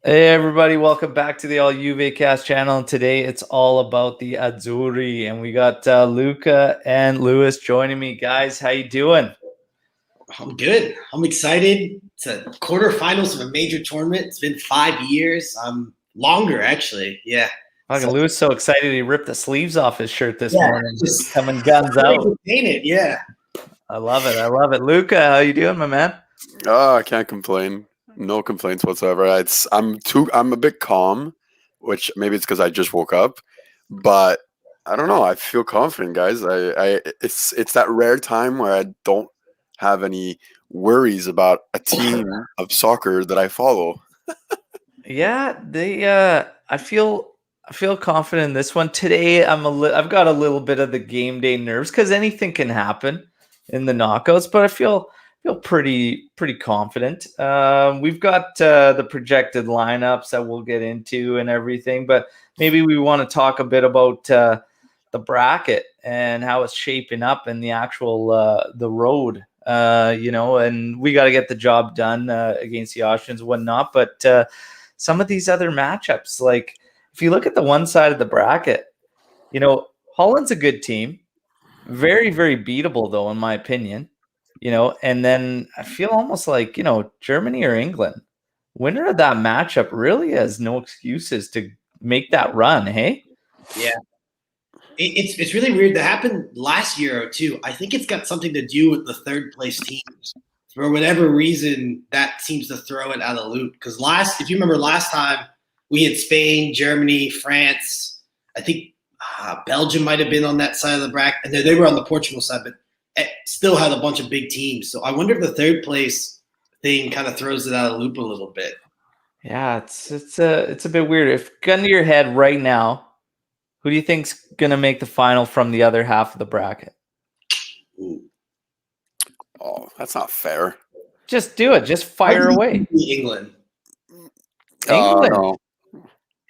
Hey everybody, welcome back to the All Juve Cast channel. And today it's all about the Azzurri, and we got Luca and Lewis joining me. Guys, how you doing? I'm good. I'm excited. It's a quarterfinals of a major tournament. It's been 5 years. Longer actually. Yeah. Fucking Lewis so excited he ripped the sleeves off his shirt this morning. Just Coming guns out. paint it. Yeah. I love it. I love it. Luca, how you doing, my man? Oh, I can't complain. No complaints whatsoever. I'm a bit calm, which maybe it's because I just woke up, but I don't know. I feel confident, guys. It's that rare time where I don't have any worries about a team of soccer that I follow. Yeah, I feel confident in this one. Today I've got a little bit of the game day nerves because anything can happen in the knockouts, but I feel pretty confident. We've got the projected lineups that we'll get into and everything, but maybe we want to talk a bit about the bracket and how it's shaping up and the actual the road. And we got to get the job done against the Austrians and whatnot. But some of these other matchups, like if you look at the one side of the bracket, Holland's a good team, very beatable though, in my opinion. And then I feel almost like, Germany or England, winner of that matchup really has no excuses to make that run. Hey, Yeah. It's really weird. That happened last year or two. I think it's got something to do with the third place teams. For whatever reason, that seems to throw it out of the loop. Because if you remember last time, we had Spain, Germany, France. I think Belgium might have been on that side of the bracket, and they were on the Portugal side, but it still had a bunch of big teams. So I wonder if the third place thing kind of throws it out of the loop a little bit. yeah, it's a bit weird. If gun to your head right now, who do you think's gonna make the final from the other half of the bracket? Ooh. Oh, that's not fair. Just do it. Just fire away. England. England. No,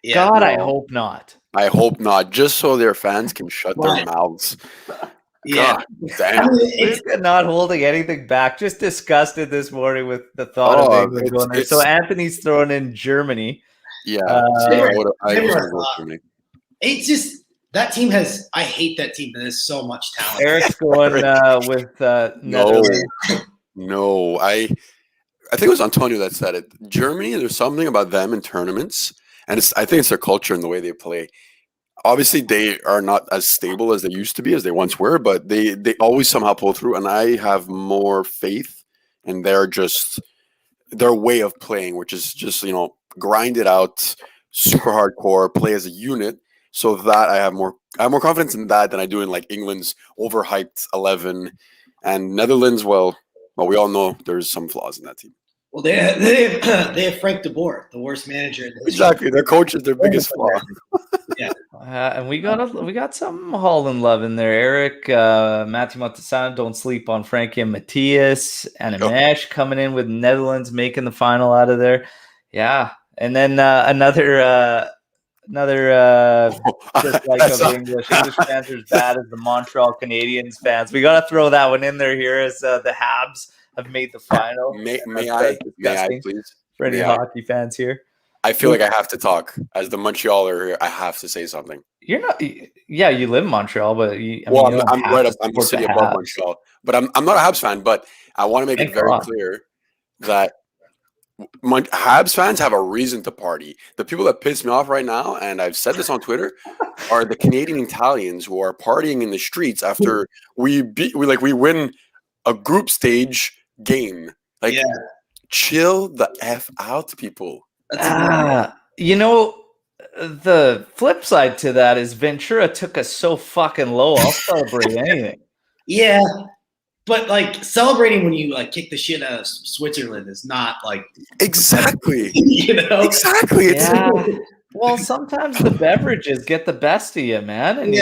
Yeah. God, I no. hope not. I hope not. Just so their fans can shut their mouths. Yeah. God damn. Luca not holding anything back. Just disgusted this morning with the thought of England going there. So Anthony's throwing in Germany. Yeah. I was never gonna go thought- Germany. It's just that team has. I hate that team, but there's so much talent. Eric's going with Netherlands. No. I think it was Antonio that said it. Germany, there's something about them in tournaments, and I think it's their culture and the way they play. Obviously, they are not as stable as they used to be, as they once were, but they always somehow pull through, and I have more faith in their way of playing, which is just, grind it out, super hardcore, play as a unit, so that I have more confidence in that than I do in like England's overhyped 11 and Netherlands. Well, we all know there's some flaws in that team. Well, they have Frank de Boer, the worst manager in the history. Exactly, their coach is their biggest flaw. And we got some Holland love in there. Eric, Matthew Montesano, don't sleep on Frankie and Matthias, and Amesh coming in with Netherlands making the final out of there. Yeah, and then another just like of English fans are as bad as the Montreal Canadiens fans. We got to throw that one in there here as the Habs have made the final. May I please? For any hockey fans here. I feel like I have to talk. As the Montrealer here, I have to say something. You're not. Yeah, you live in Montreal, but I'm right up. I'm the city above Montreal, but I'm not a Habs fan. But I want to make it very clear that Habs fans have a reason to party. The people that piss me off right now, and I've said this on Twitter, are the Canadian Italians who are partying in the streets after we win a group stage game. Chill the F out, people. The flip side to that is Ventura took us so fucking low. I'll celebrate anything. Yeah, but like celebrating when you like kick the shit out of Switzerland is not like exactly. Exactly. Well, sometimes the beverages get the best of you, man, and you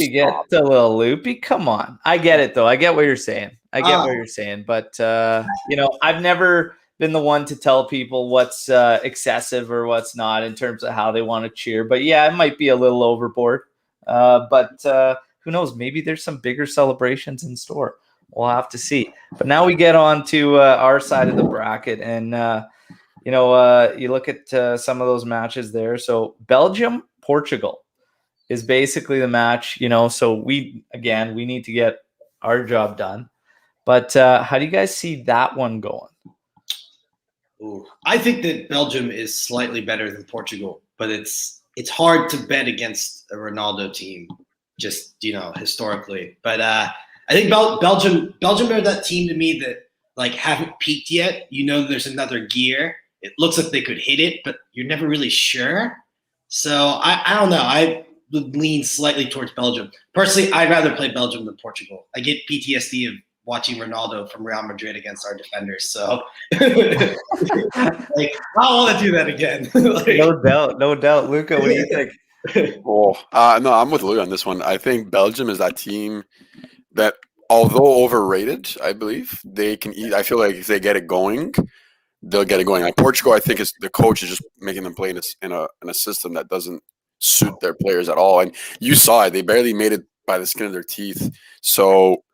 get a little loopy. Come on, I get it though. I get what you're saying. But I've never been the one to tell people what's excessive or what's not in terms of how they want to cheer. But yeah, it might be a little overboard. But who knows? Maybe there's some bigger celebrations in store. We'll have to see. But now we get on to our side of the bracket. And you look at some of those matches there. So Belgium, Portugal is basically the match, so we need to get our job done. But how do you guys see that one going? Ooh. I think that Belgium is slightly better than Portugal, but it's hard to bet against a Ronaldo team, just historically. But I think Belgium are that team to me that like haven't peaked yet. There's another gear. It looks like they could hit it, but you're never really sure. So I don't know. I would lean slightly towards Belgium. Personally, I'd rather play Belgium than Portugal. I get PTSD of watching Ronaldo from Real Madrid against our defenders. So I want to do that again. No doubt. Luca, what do you think? No, I'm with Lou on this one. I think Belgium is that team that, although overrated, I believe they can eat. I feel like if they get it going, they'll get it going. Like Portugal, I think the coach is just making them play in a system that doesn't suit their players at all. And you saw it; they barely made it by the skin of their teeth. So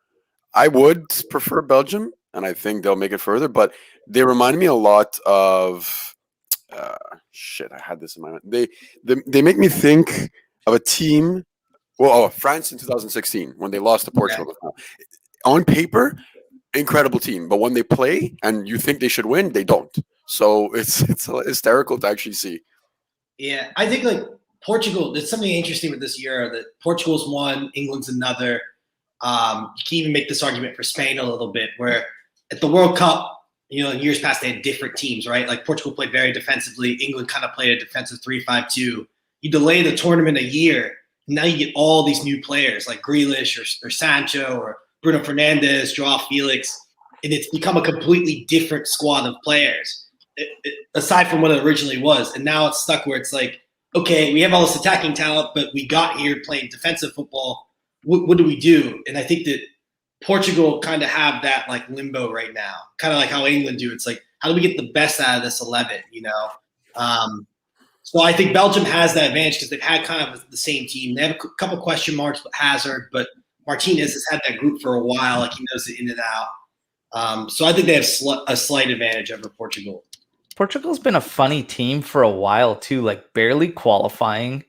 I would prefer Belgium, and I think they'll make it further. But they remind me a lot of I had this in my mind. They make me think of a team. Well, France in 2016 when they lost to Portugal. Yeah. On paper, incredible team, but when they play and you think they should win, they don't. So it's hysterical to actually see. Yeah, I think like Portugal. There's something interesting with this Euro that Portugal's one, England's another. You can even make this argument for Spain a little bit, where at the World Cup, in years past, they had different teams, right? Like Portugal played very defensively. England kind of played a defensive 3-5-2. You delay the tournament a year, now you get all these new players like Grealish or Sancho or Bruno Fernandes, Joao Felix, and it's become a completely different squad of players, aside from what it originally was. And now it's stuck where it's like, okay, we have all this attacking talent, but we got here playing defensive football. What do we do? And I think that Portugal kind of have that like limbo right now, kind of like how England do. It's like, how do we get the best out of this 11, So I think Belgium has that advantage because they've had kind of the same team. They have a couple question marks with Hazard, but Martinez has had that group for a while. Like he knows it in and out. So I think they have a slight advantage over Portugal. Portugal's been a funny team for a while too, like barely qualifying,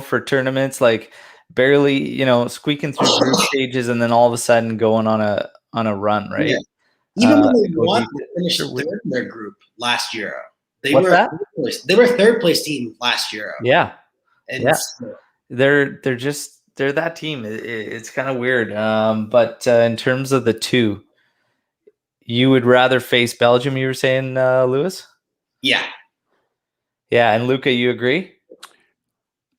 for tournaments, like barely, squeaking through group stages and then all of a sudden going on a run, right? Yeah. Even when they won, they finished third in their group last Euro. They were a third place team last Euro. Yeah. And they're that team. It's kind of weird. But in terms of the two, you would rather face Belgium, you were saying, Lewis? Yeah. Yeah, and Luca, you agree?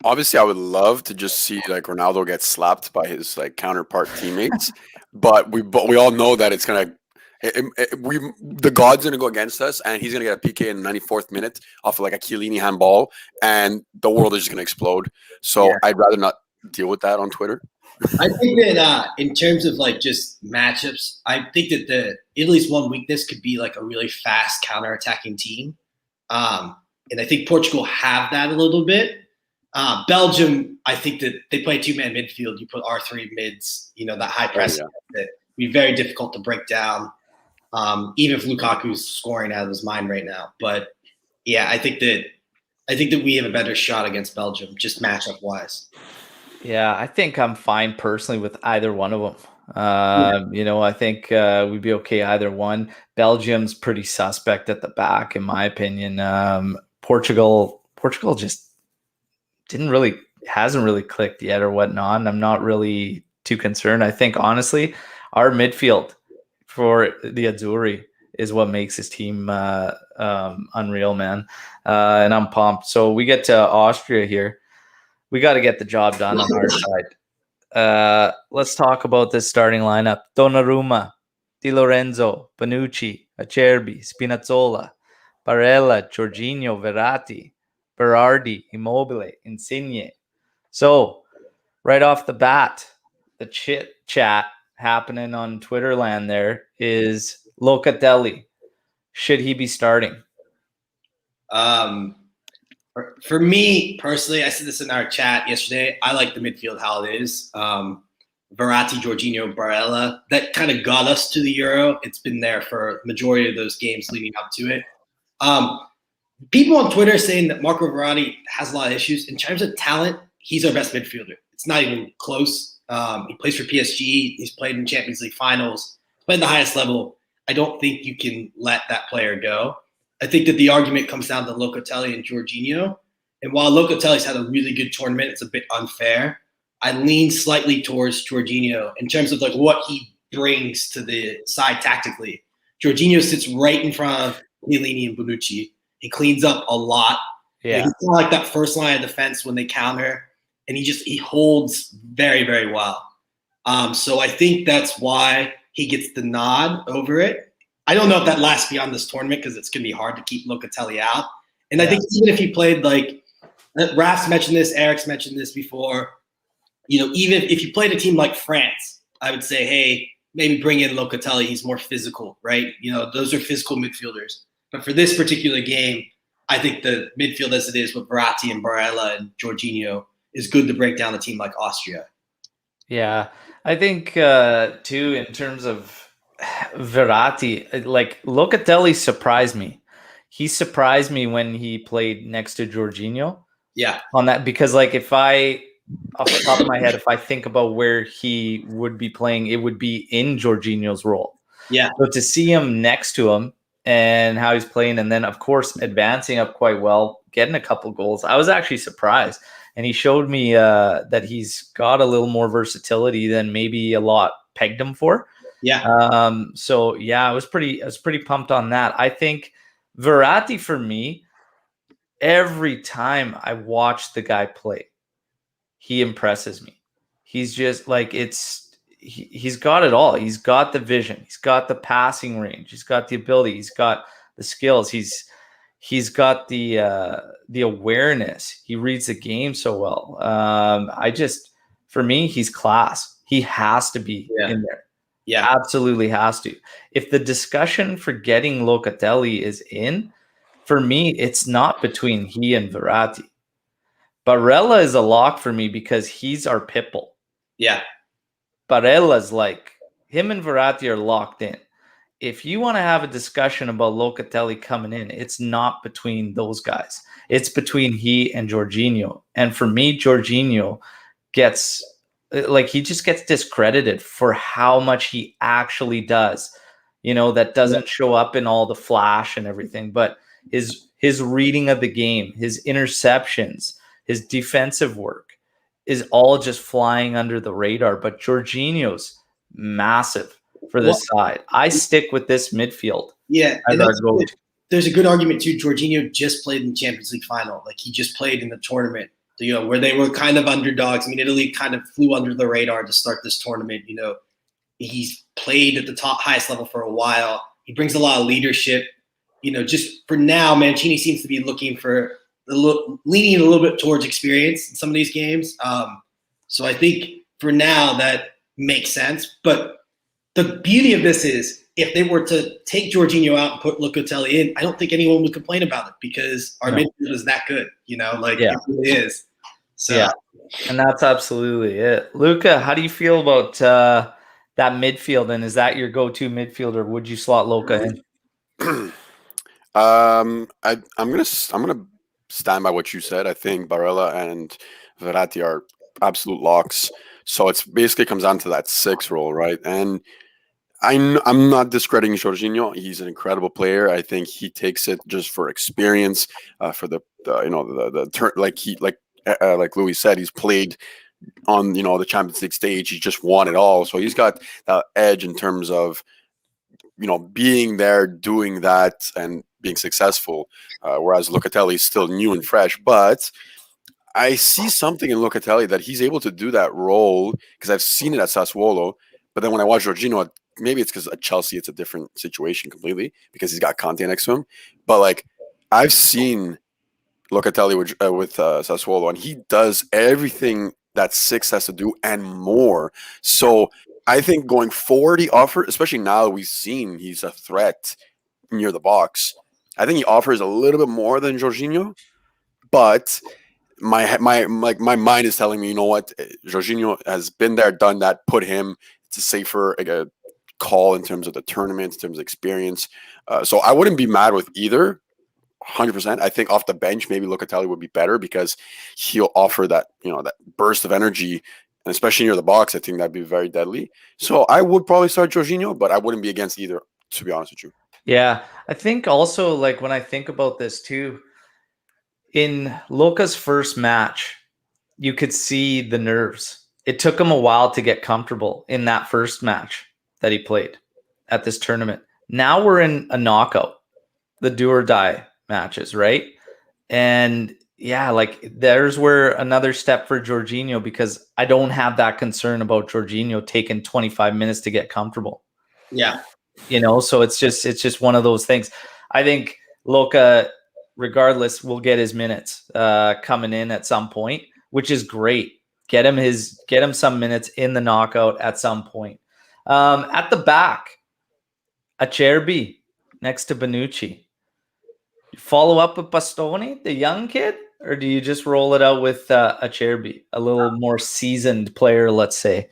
Obviously, I would love to just see like Ronaldo get slapped by his like counterpart teammates, but we all know that it's gonna the gods gonna go against us, and he's gonna get a PK in the 94th minute off of like a Chiellini handball, and the world is just gonna explode. So yeah. I'd rather not deal with that on Twitter. I think that in terms of like just matchups, I think that Italy's one weakness could be like a really fast counterattacking team, and I think Portugal have that a little bit. Belgium, I think that they play two-man midfield. You put our three mids, that high press, that would be very difficult to break down, even if Lukaku's scoring out of his mind right now. But yeah, I think that we have a better shot against Belgium, just matchup wise. Yeah, I think I'm fine personally with either one of them. I think we'd be okay either one. Belgium's pretty suspect at the back, in my opinion. Portugal just hasn't really clicked yet or whatnot. And I'm not really too concerned. I think honestly, our midfield for the Azzurri is what makes this team unreal, man. And I'm pumped. So we get to Austria here. We got to get the job done on our side. Let's talk about this starting lineup. Donnarumma, Di Lorenzo, Bonucci, Acerbi, Spinazzola, Barella, Jorginho, Verratti, Berardi, Immobile, Insigne. So, right off the bat, the chit chat happening on Twitter land there is Locatelli. Should he be starting? For me personally, I said this in our chat yesterday. I like the midfield how it is. Verratti, Jorginho, Barella. That kind of got us to the Euro. It's been there for the majority of those games leading up to it. people on Twitter saying that Marco Verratti has a lot of issues. In terms of talent, he's our best midfielder. It's not even close. He plays for PSG. He's played in Champions League finals. He's played at the highest level. I don't think you can let that player go. I think that the argument comes down to Locatelli and Jorginho. And while Locatelli's had a really good tournament, it's a bit unfair. I lean slightly towards Jorginho in terms of like what he brings to the side tactically. Jorginho sits right in front of Chiellini and Bonucci. He cleans up a lot. Yeah. He's kind of like that first line of defense when they counter, and he holds very, very well. So I think that's why he gets the nod over it. I don't know if that lasts beyond this tournament because it's going to be hard to keep Locatelli out. And I think even if he played like Raf's mentioned this, Eric's mentioned this before, even if you played a team like France, I would say, hey, maybe bring in Locatelli. He's more physical, right? Those are physical midfielders. But for this particular game, I think the midfield as it is with Verratti and Barella and Jorginho is good to break down a team like Austria. Yeah, I think too in terms of Verratti, like Locatelli surprised me. He surprised me when he played next to Jorginho. Yeah. On that, because like if I, off the top of my head, if I think about where he would be playing, it would be in Jorginho's role. Yeah. So to see him next to him and how he's playing, and then of course advancing up quite well, getting a couple goals, I was actually surprised. And he showed me that he's got a little more versatility than maybe a lot pegged him for. Yeah. So yeah, I was pretty pumped on that. I think Verratti for me, every time I watch the guy play, he impresses me. He's just like he's got it all. He's got the vision. He's got the passing range. He's got the ability. He's got the skills. He's got the awareness. He reads the game so well. For me, he's class. He has to be in there. Yeah, absolutely has to. If the discussion for getting Locatelli is in, for me, it's not between he and Verratti. Barella is a lock for me because he's our pitbull. Yeah. Barella's like, him and Verratti are locked in. If you want to have a discussion about Locatelli coming in, it's not between those guys. It's between he and Jorginho. And for me, Jorginho he just gets discredited for how much he actually does. That doesn't show up in all the flash and everything, but his reading of the game, his interceptions, his defensive work is all just flying under the radar. But Jorginho's massive for this side. I stick with this midfield. Yeah, and there's a good argument too. Jorginho just played in the Champions League final. Like he just played in the tournament, where they were kind of underdogs. I mean, Italy kind of flew under the radar to start this tournament. He's played at the highest level for a while. He brings a lot of leadership. Just for now, Mancini seems to be looking for leaning a little bit towards experience in some of these games. So I think for now that makes sense. But the beauty of this is if they were to take Jorginho out and put Locatelli in, I don't think anyone would complain about it because our midfield is that good, it really is. So. Yeah, and that's absolutely it. Luca, how do you feel about that midfield? And is that your go-to midfielder? Would you slot Luca in? I'm gonna stand by what you said. I think Barella and Verratti are absolute locks. So it's basically comes down to that 6 role, right? And I'm not discrediting Jorginho. He's an incredible player. I think he takes it just for experience, for the turn. Like Louis said, he's played on the Champions League stage. He just won it all, so he's got that edge in terms of being there, doing that, and being successful. Whereas Locatelli is still new and fresh, but I see something in Locatelli that he's able to do that role because I've seen it at Sassuolo. But then when I watch Jorginho, maybe it's because at Chelsea it's a different situation completely because he's got Conte next to him. But like I've seen Locatelli with Sassuolo, and he does everything that 6 has to do and more. So I think going forward, he offers, especially now that we've seen he's a threat near the box. I think he offers a little bit more than Jorginho, but my mind is telling me, you know what, Jorginho has been there, done that, put him. It's a safer call in terms of the tournament, in terms of experience. So I wouldn't be mad with either. 100%. I think off the bench, maybe Locatelli would be better because he'll offer that, that burst of energy, and especially near the box, I think that'd be very deadly. So I would probably start Jorginho, but I wouldn't be against either, to be honest with you. Yeah, I think also, like, when I think about this too, in Loca's first match, you could see the nerves. It took him a while to get comfortable in that first match that he played at this tournament. Now we're in a knockout, the do or die matches, right? And yeah, like, there's where another step for Jorginho, because I don't have that concern about Jorginho taking 25 minutes to get comfortable. Yeah. So it's just one of those things. I think Loca, regardless, will get his minutes coming in at some point, which is great. Get him some minutes in the knockout at some point. At the back, Acerbi next to Bonucci. Follow up with Bastoni, the young kid, or do you just roll it out with Acerbi, a little more seasoned player, let's say?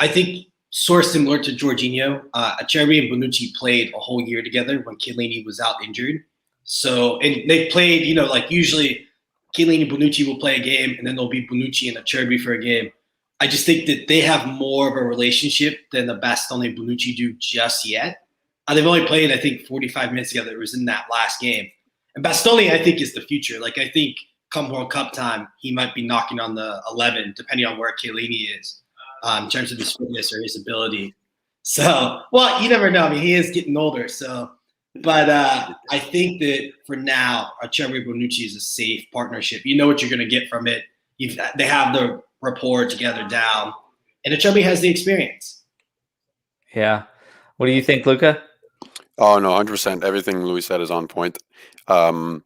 I think sort of similar to Jorginho, Acerbi and Bonucci played a whole year together when Chiellini was out injured. So, and they played, like usually Chiellini and Bonucci will play a game, and then there'll be Bonucci and Acerbi for a game. I just think that they have more of a relationship than the Bastoni and Bonucci do just yet. They've only played, I think, 45 minutes together. It was in that last game. And Bastoni, I think, is the future. Like, I think come World Cup time, he might be knocking on the 11, depending on where Chiellini is in terms of his fitness or his ability. So, well, you never know. I mean, he is getting older. So, but I think that for now, Acerbi Bonucci is a safe partnership. You know what you're going to get from it. They have the rapport together down. And Acerbi has the experience. Yeah. What do you think, Luca? Oh, no, 100%. Everything Louis said is on point. I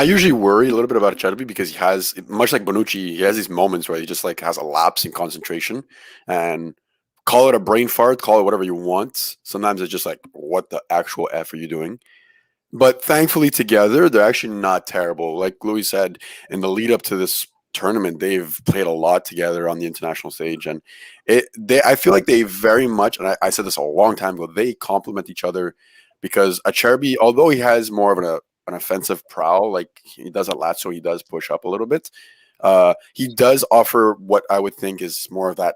usually worry a little bit about Acerbi because he has, much like Bonucci, he has these moments where he just like has a lapse in concentration, and call it a brain fart, call it whatever you want. Sometimes it's just like, what the actual F are you doing? But thankfully together, they're actually not terrible. Like Louis said, in the lead up to this tournament, they've played a lot together on the international stage, and I feel like they very much, and I said this a long time ago, they complement each other, because Acerbi, although he has more of an offensive prowl, like he does at Lazio, he does push up a little bit. He does offer what I would think is more of that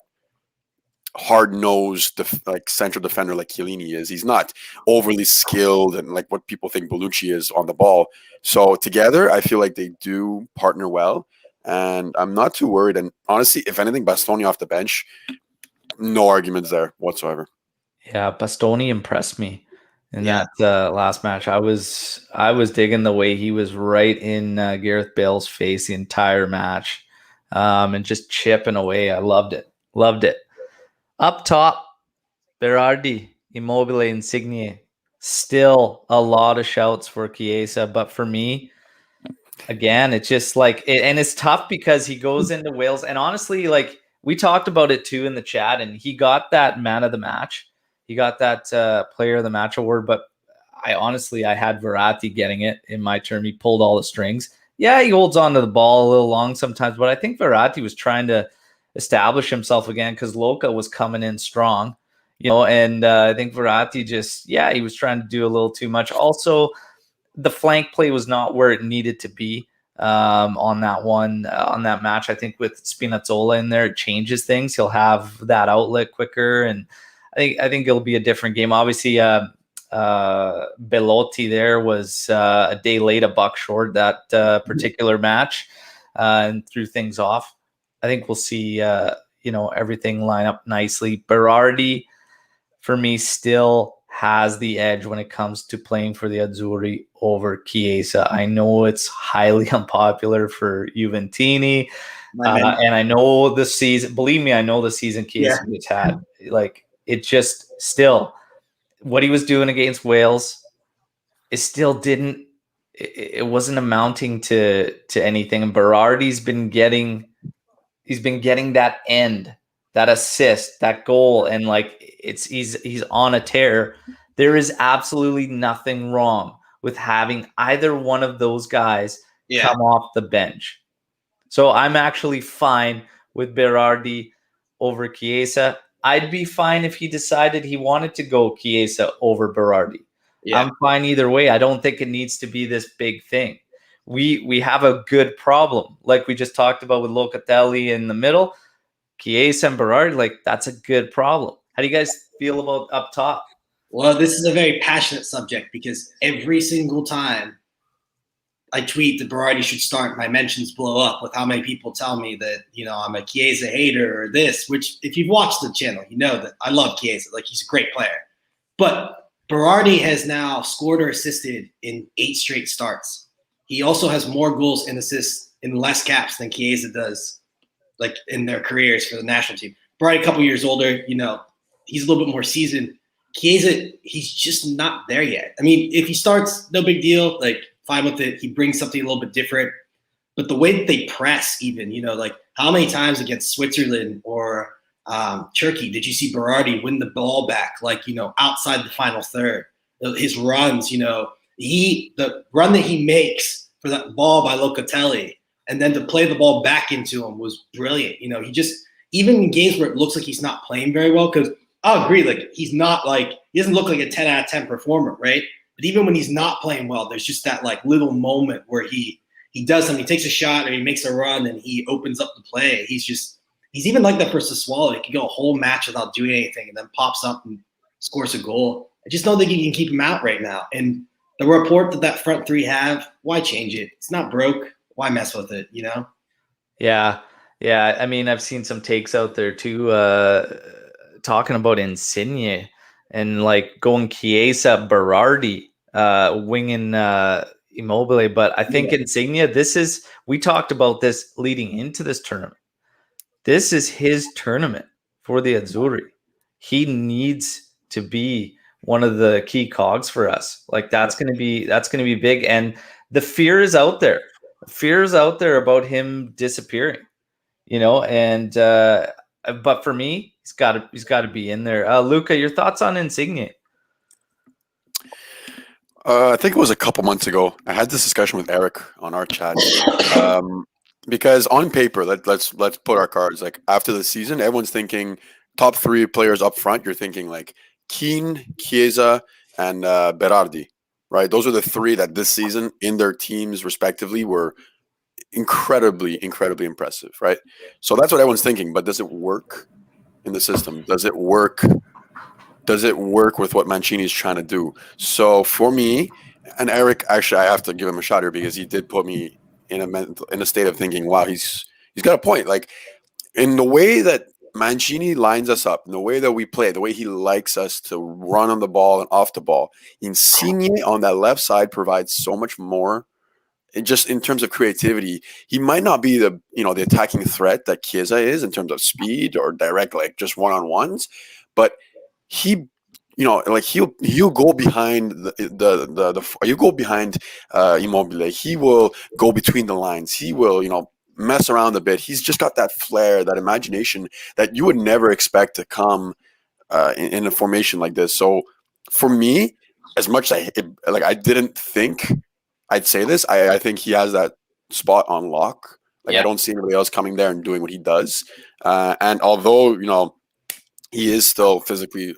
hard-nosed, like central defender, like Chiellini is. He's not overly skilled and like what people think Bonucci is on the ball. So together, I feel like they do partner well, and I'm not too worried. And honestly, if anything, Bastoni off the bench, no arguments there whatsoever. Yeah, Bastoni impressed me in that last match. I was digging the way he was right in Gareth Bale's face the entire match, and just chipping away. I loved it. Up top, Berardi, Immobile, Insigne. Still a lot of shouts for Chiesa, but for me, again, it's just like and it's tough because he goes into Wales, and honestly, like, we talked about it too in the chat, and he got that man of the match. He got that player of the match award, but I had Verratti getting it in my term. He pulled all the strings. Yeah, he holds on to the ball a little long sometimes, but I think Verratti was trying to establish himself again because Loca was coming in strong, and I think Verratti he was trying to do a little too much. Also, the flank play was not where it needed to be on that match. I think with Spinazzola in there, it changes things. He'll have that outlet quicker, and I think it'll be a different game. Obviously, Belotti there was a day late, a buck short that particular match, and threw things off. I think we'll see, everything line up nicely. Berardi, for me, still has the edge when it comes to playing for the Azzurri over Chiesa. I know it's highly unpopular for Juventini, and I know the season. Believe me, I know the season Chiesa has had. Like, it just still what he was doing against Wales. It still didn't. It wasn't amounting to anything. And Berardi's been getting. He's been getting that end, that assist, that goal, and like he's on a tear. There is absolutely nothing wrong with having either one of those guys come off the bench. So I'm actually fine with Berardi over Chiesa. I'd be fine if he decided he wanted to go Chiesa over Berardi. Yeah. I'm fine either way. I don't think it needs to be this big thing. We have a good problem, like we just talked about with Locatelli in the middle, Chiesa and Berardi. Like that's a good problem. How do you guys feel about up top? Well, this is a very passionate subject because every single time I tweet that Berardi should start, my mentions blow up with how many people tell me that, I'm a Chiesa hater or this, which if you've watched the channel, you know that I love Chiesa. Like he's a great player. But Berardi has now scored or assisted in 8 straight starts. He also has more goals and assists in less caps than Chiesa does, like in their careers for the national team. Berardi, a couple years older, he's a little bit more seasoned. Chiesa, he's just not there yet. I mean, if he starts, no big deal. Like, fine with it. He brings something a little bit different. But the way that they press, even, like how many times against Switzerland or Turkey did you see Berardi win the ball back, like, outside the final third? His runs, the run that he makes for that ball by Locatelli and then to play the ball back into him was brilliant. He just, even in games where it looks like he's not playing very well, because I'll agree, like he doesn't look like a 10 out of 10 performer, right? But even when he's not playing well, there's just that like little moment where he does something, he takes a shot or he makes a run and he opens up the play. He's even like that for Sassuolo. He can go a whole match without doing anything and then pops up and scores a goal. I just don't think you can keep him out right now. And the report that front three have, why change it? It's not broke. Why mess with it, Yeah. I mean, I've seen some takes out there too, talking about Insigne and like going Chiesa, Berardi, winging Immobile. But I think Insigne, we talked about this leading into this tournament. This is his tournament for the Azzurri. He needs to be one of the key cogs for us. Like that's going to be big. And the fear is out there. Fear is out there about him disappearing, and but for me, he's got to be in there. Luca, your thoughts on Insigne? I think it was a couple months ago. I had this discussion with Eric on our chat. Because on paper, let's put our cards. Like after the season, everyone's thinking top 3 players up front. You're thinking like Keane, Chiesa, and Berardi, right? Those are the 3 that this season in their teams respectively were incredibly, incredibly impressive, right? So that's what everyone's thinking. But does it work in the system? Does it work? Does it work with what Mancini is trying to do? So for me, and Eric, actually, I have to give him a shot here because he did put me in a state of thinking, wow, he's got a point. Like in the way that Mancini lines us up, in the way that we play, the way he likes us to run on the ball and off the ball, Insigne on that left side provides so much more. And just in terms of creativity, he might not be the attacking threat that Chiesa is in terms of speed or direct, like just one-on-ones, but he, he'll go behind you go behind Immobile. He will go between the lines. He will, mess around a bit. He's just got that flair, that imagination that you would never expect to come in a formation like this. So for me, as much as I didn't think I'd say this, I think he has that spot on lock. Like I don't see anybody else coming there and doing what he does. And although, he is still physically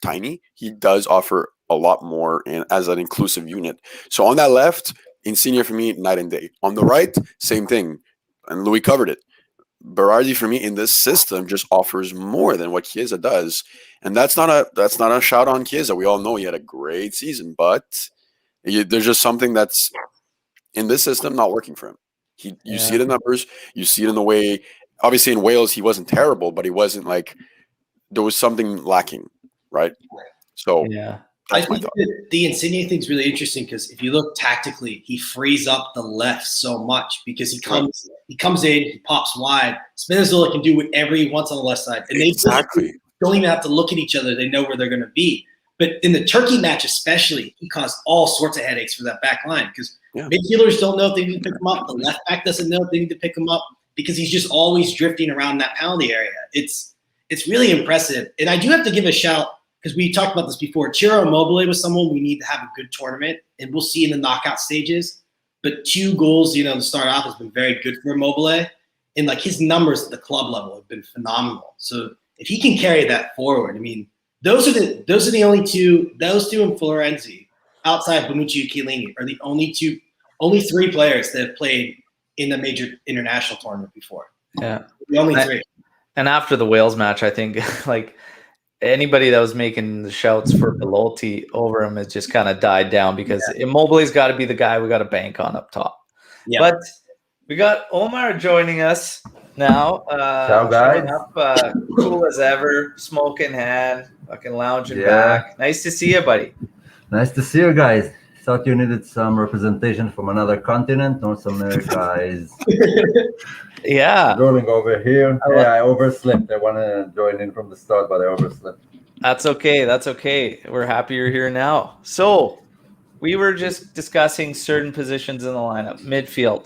tiny, he does offer a lot more as an inclusive unit. So on that left, Insigne for me, night and day. On the right, same thing. And Louis covered it. Berardi for me in this system just offers more than what Chiesa does. And that's not a shout on Chiesa. We all know he had a great season, but there's just something that's in this system not working for him. You see it in numbers. You see it in the way. Obviously, in Wales, he wasn't terrible, but he wasn't like there was something lacking, right? So I think that the Insigne thing's really interesting because if you look tactically, he frees up the left so much because he comes in, he pops wide. Spinazzola can do whatever he wants on the left side, and they don't even have to look at each other. They know where they're going to be. But in the Turkey match especially, he caused all sorts of headaches for that back line because midfielders don't know if they need to pick him up. The left back doesn't know if they need to pick him up because he's just always drifting around that penalty area. It's really impressive. And I do have to give a shout because we talked about this before. Ciro Immobile was someone we need to have a good tournament, and we'll see in the knockout stages. But 2 goals, to start off has been very good for Immobile. And his numbers at the club level have been phenomenal. So if he can carry that forward, I mean, those are the only two. Those two and Florenzi, outside Bonucci and Chiellini, are the only three players that have played in the major international tournament before. Yeah, the only three. And after the Wales match, I think like anybody that was making the shouts for Belotti over him has just kind of died down because Immobile's got to be the guy we got to bank on up top. Yeah. But we got Omar joining us now. Ciao, guys. Up, cool as ever, smoke in hand, fucking lounging back. Nice to see you, buddy. Nice to see you guys. Thought you needed some representation from another continent. North America is rolling over here. I overslept. I want to join in from the start, but I overslept. That's okay. That's okay. We're happy you're here now. So we were just discussing certain positions in the lineup. Midfield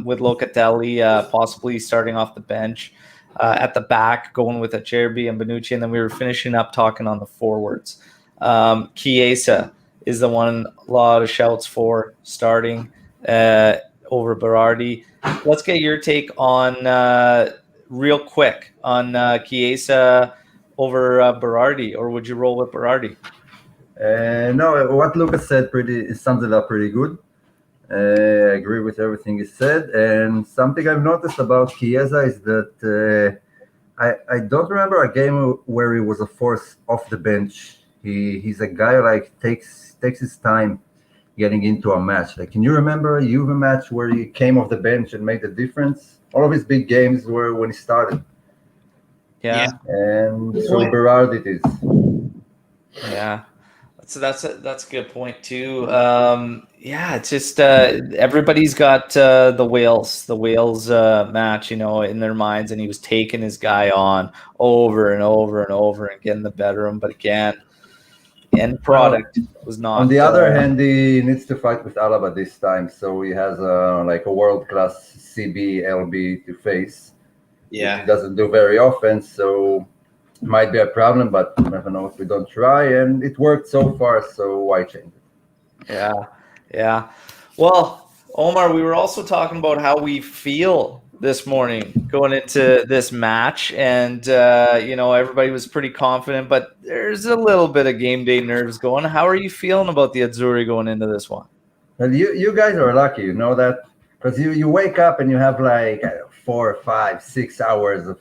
with Locatelli possibly starting off the bench. At the back, going with Acerbi and Bonucci. And then we were finishing up talking on the forwards. Chiesa is the one a lot of shouts for starting over Berardi. Let's get your take on real quick on Chiesa over Berardi, or would you roll with Berardi? No, what Lucas said sums it up pretty good. I agree with everything he said. And something I've noticed about Chiesa is that I don't remember a game where he was a force off the bench. He's a guy like takes his time getting into a match. Like, can you remember a Juve match where he came off the bench and made a difference? All of his big games were when he started. Yeah. And so Berardi it is. Yeah. So that's a good point too. It's just everybody's got the Wales match, in their minds, and he was taking his guy on over and over and over and getting the better of him. But again, end product was not. On the other hand, he needs to fight with Alaba this time, so he has a world-class CB LB to face. Yeah, he doesn't do very often, so it might be a problem. But you never know if we don't try, and it worked so far. So why change it? Yeah. Well, Omar, we were also talking about how we feel this morning going into this match, and everybody was pretty confident, but there's a little bit of game day nerves going. How are you feeling about the Azzurri going into this one? Well, you guys are lucky, you know that, because you wake up and you have like 4, 5, 6 hours of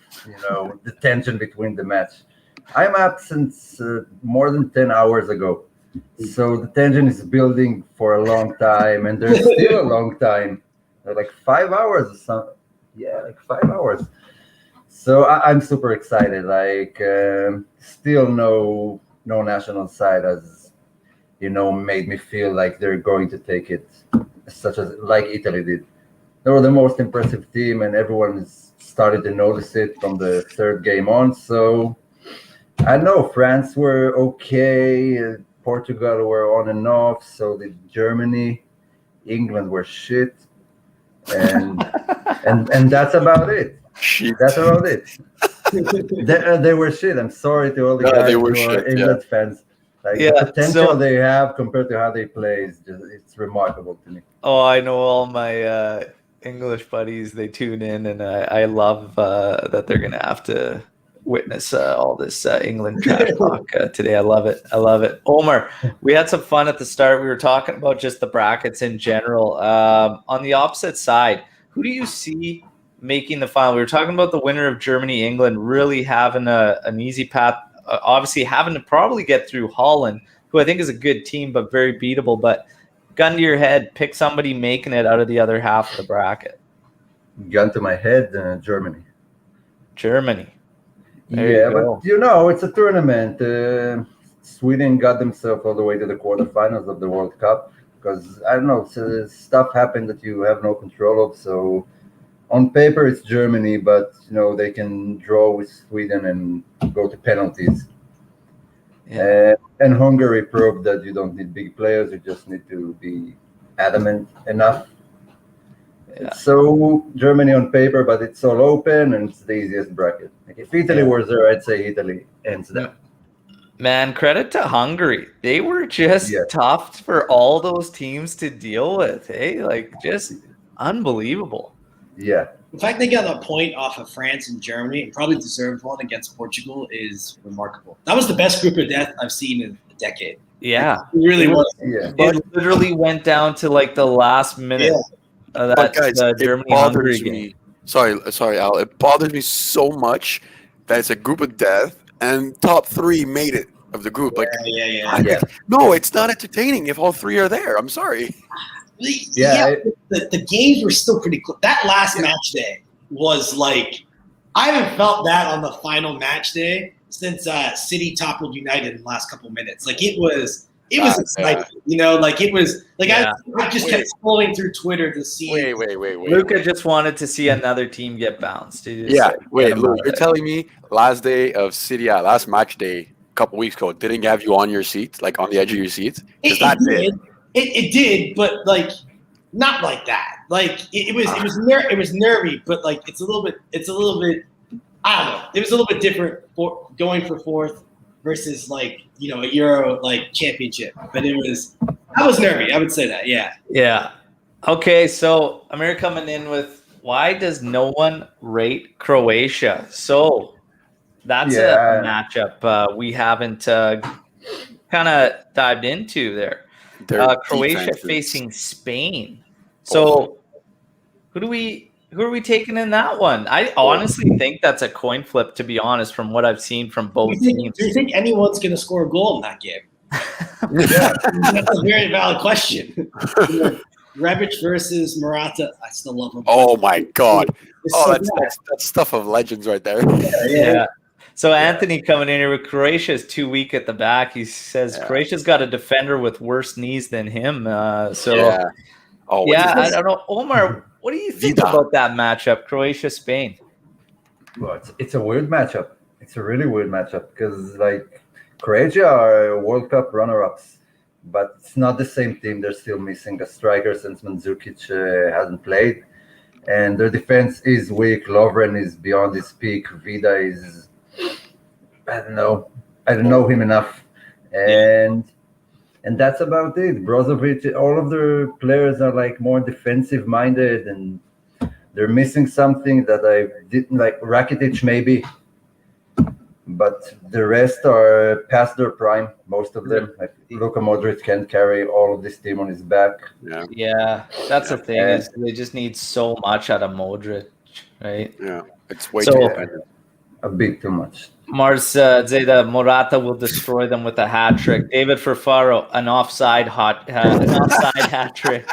the tension between the match. I'm up since more than 10 hours ago, so the tension is building for a long time, and there's still a long time, like 5 hours or something. Yeah, like 5 hours. So I'm super excited. Like, still no national side has, made me feel like they're going to take it, such as like Italy did. They were the most impressive team, and everyone has started to notice it from the third game on. So I know France were okay, Portugal were on and off. So did Germany, England were shit. And that's about it. Shit. That's about it. They were shit. I'm sorry to all the guys who are England fans. Like the potential they have compared to how they play it's remarkable to me. Oh, I know all my English buddies. They tune in, and I love that they're gonna have to witness all this England trash talk today. I love it. Omar, we had some fun at the start. We were talking about just the brackets in general. On the opposite side, who do you see making the final? We were talking about the winner of Germany-England really having an easy path, obviously having to probably get through Holland, who I think is a good team but very beatable. But gun to your head, pick somebody making it out of the other half of the bracket. Gun to my head, Germany. There but it's a tournament. Sweden got themselves all the way to the quarterfinals of the World Cup because, I don't know, stuff happened that you have no control of. So on paper, it's Germany, but, they can draw with Sweden and go to penalties. Yeah. And Hungary proved that you don't need big players. You just need to be adamant enough. Yeah. So Germany on paper, but it's all open and it's the easiest bracket. Like if Italy was there, I'd say Italy ends that. Man, credit to Hungary. They were just tough for all those teams to deal with. Hey, like just unbelievable. Yeah. The fact they got a point off of France and Germany, and probably deserved one against Portugal, is remarkable. That was the best group of death I've seen in a decade. Yeah. It really was. Yeah. It literally went down to like the last minute of that But guys, it Germany-Hungary bothers game. me. Sorry, Al. It bothers me so much that it's a group of death and top 3 made it of the group. Like, Yeah. no, it's not entertaining if all 3 are there. I'm sorry. The games were still pretty close. That last match day was like, I haven't felt that on the final match day since City toppled United in the last couple minutes. Like it was exciting, you know. Like it was like I just kept scrolling through Twitter to see. Wait. Luca just wanted to see another team get bounced. Luke, you're telling me last day of City, last match day a couple weeks ago didn't have you on your seat, like on the edge of your seats? It did, but like not like that. Like it was nervy, but like it's a little bit. I don't know. It was a little bit different for going for fourth versus like a Euro like championship. But I was nervy. I would say that. Yeah. Yeah. Okay, so Amir coming in with, why does no one rate Croatia? So that's a matchup we haven't kind of dived into there. Croatia facing Spain. So who are we taking in that one? I honestly think that's a coin flip, to be honest, from what I've seen from both teams. Do you think anyone's going to score a goal in that game? That's a very valid question. Rebic versus Morata. I still love him. Oh my God! So that's stuff of legends right there. Yeah. So Anthony coming in here with Croatia is too weak at the back. He says Croatia's got a defender with worse knees than him. I don't know. Omar, what do you think about that matchup, Croatia-Spain? Well, it's a weird matchup. It's a really weird matchup because like Croatia are World Cup runner-ups, but it's not the same team. They're still missing a striker since Mandzukic hasn't played, and their defense is weak. Lovren is beyond his peak. Vida is, I don't know him enough, and that's about it. Brozovic, all of their players are like more defensive minded, and they're missing something that I didn't like. Rakitic maybe, but the rest are past their prime. Most of them, like Luka Modric, can't carry all of this team on his back. Yeah, that's the thing. Is they just need so much out of Modric, right? Yeah, it's way too dependent. A bit too much. Mars Zeta Morata will destroy them with a hat trick. David Furfaro, an offside hat trick.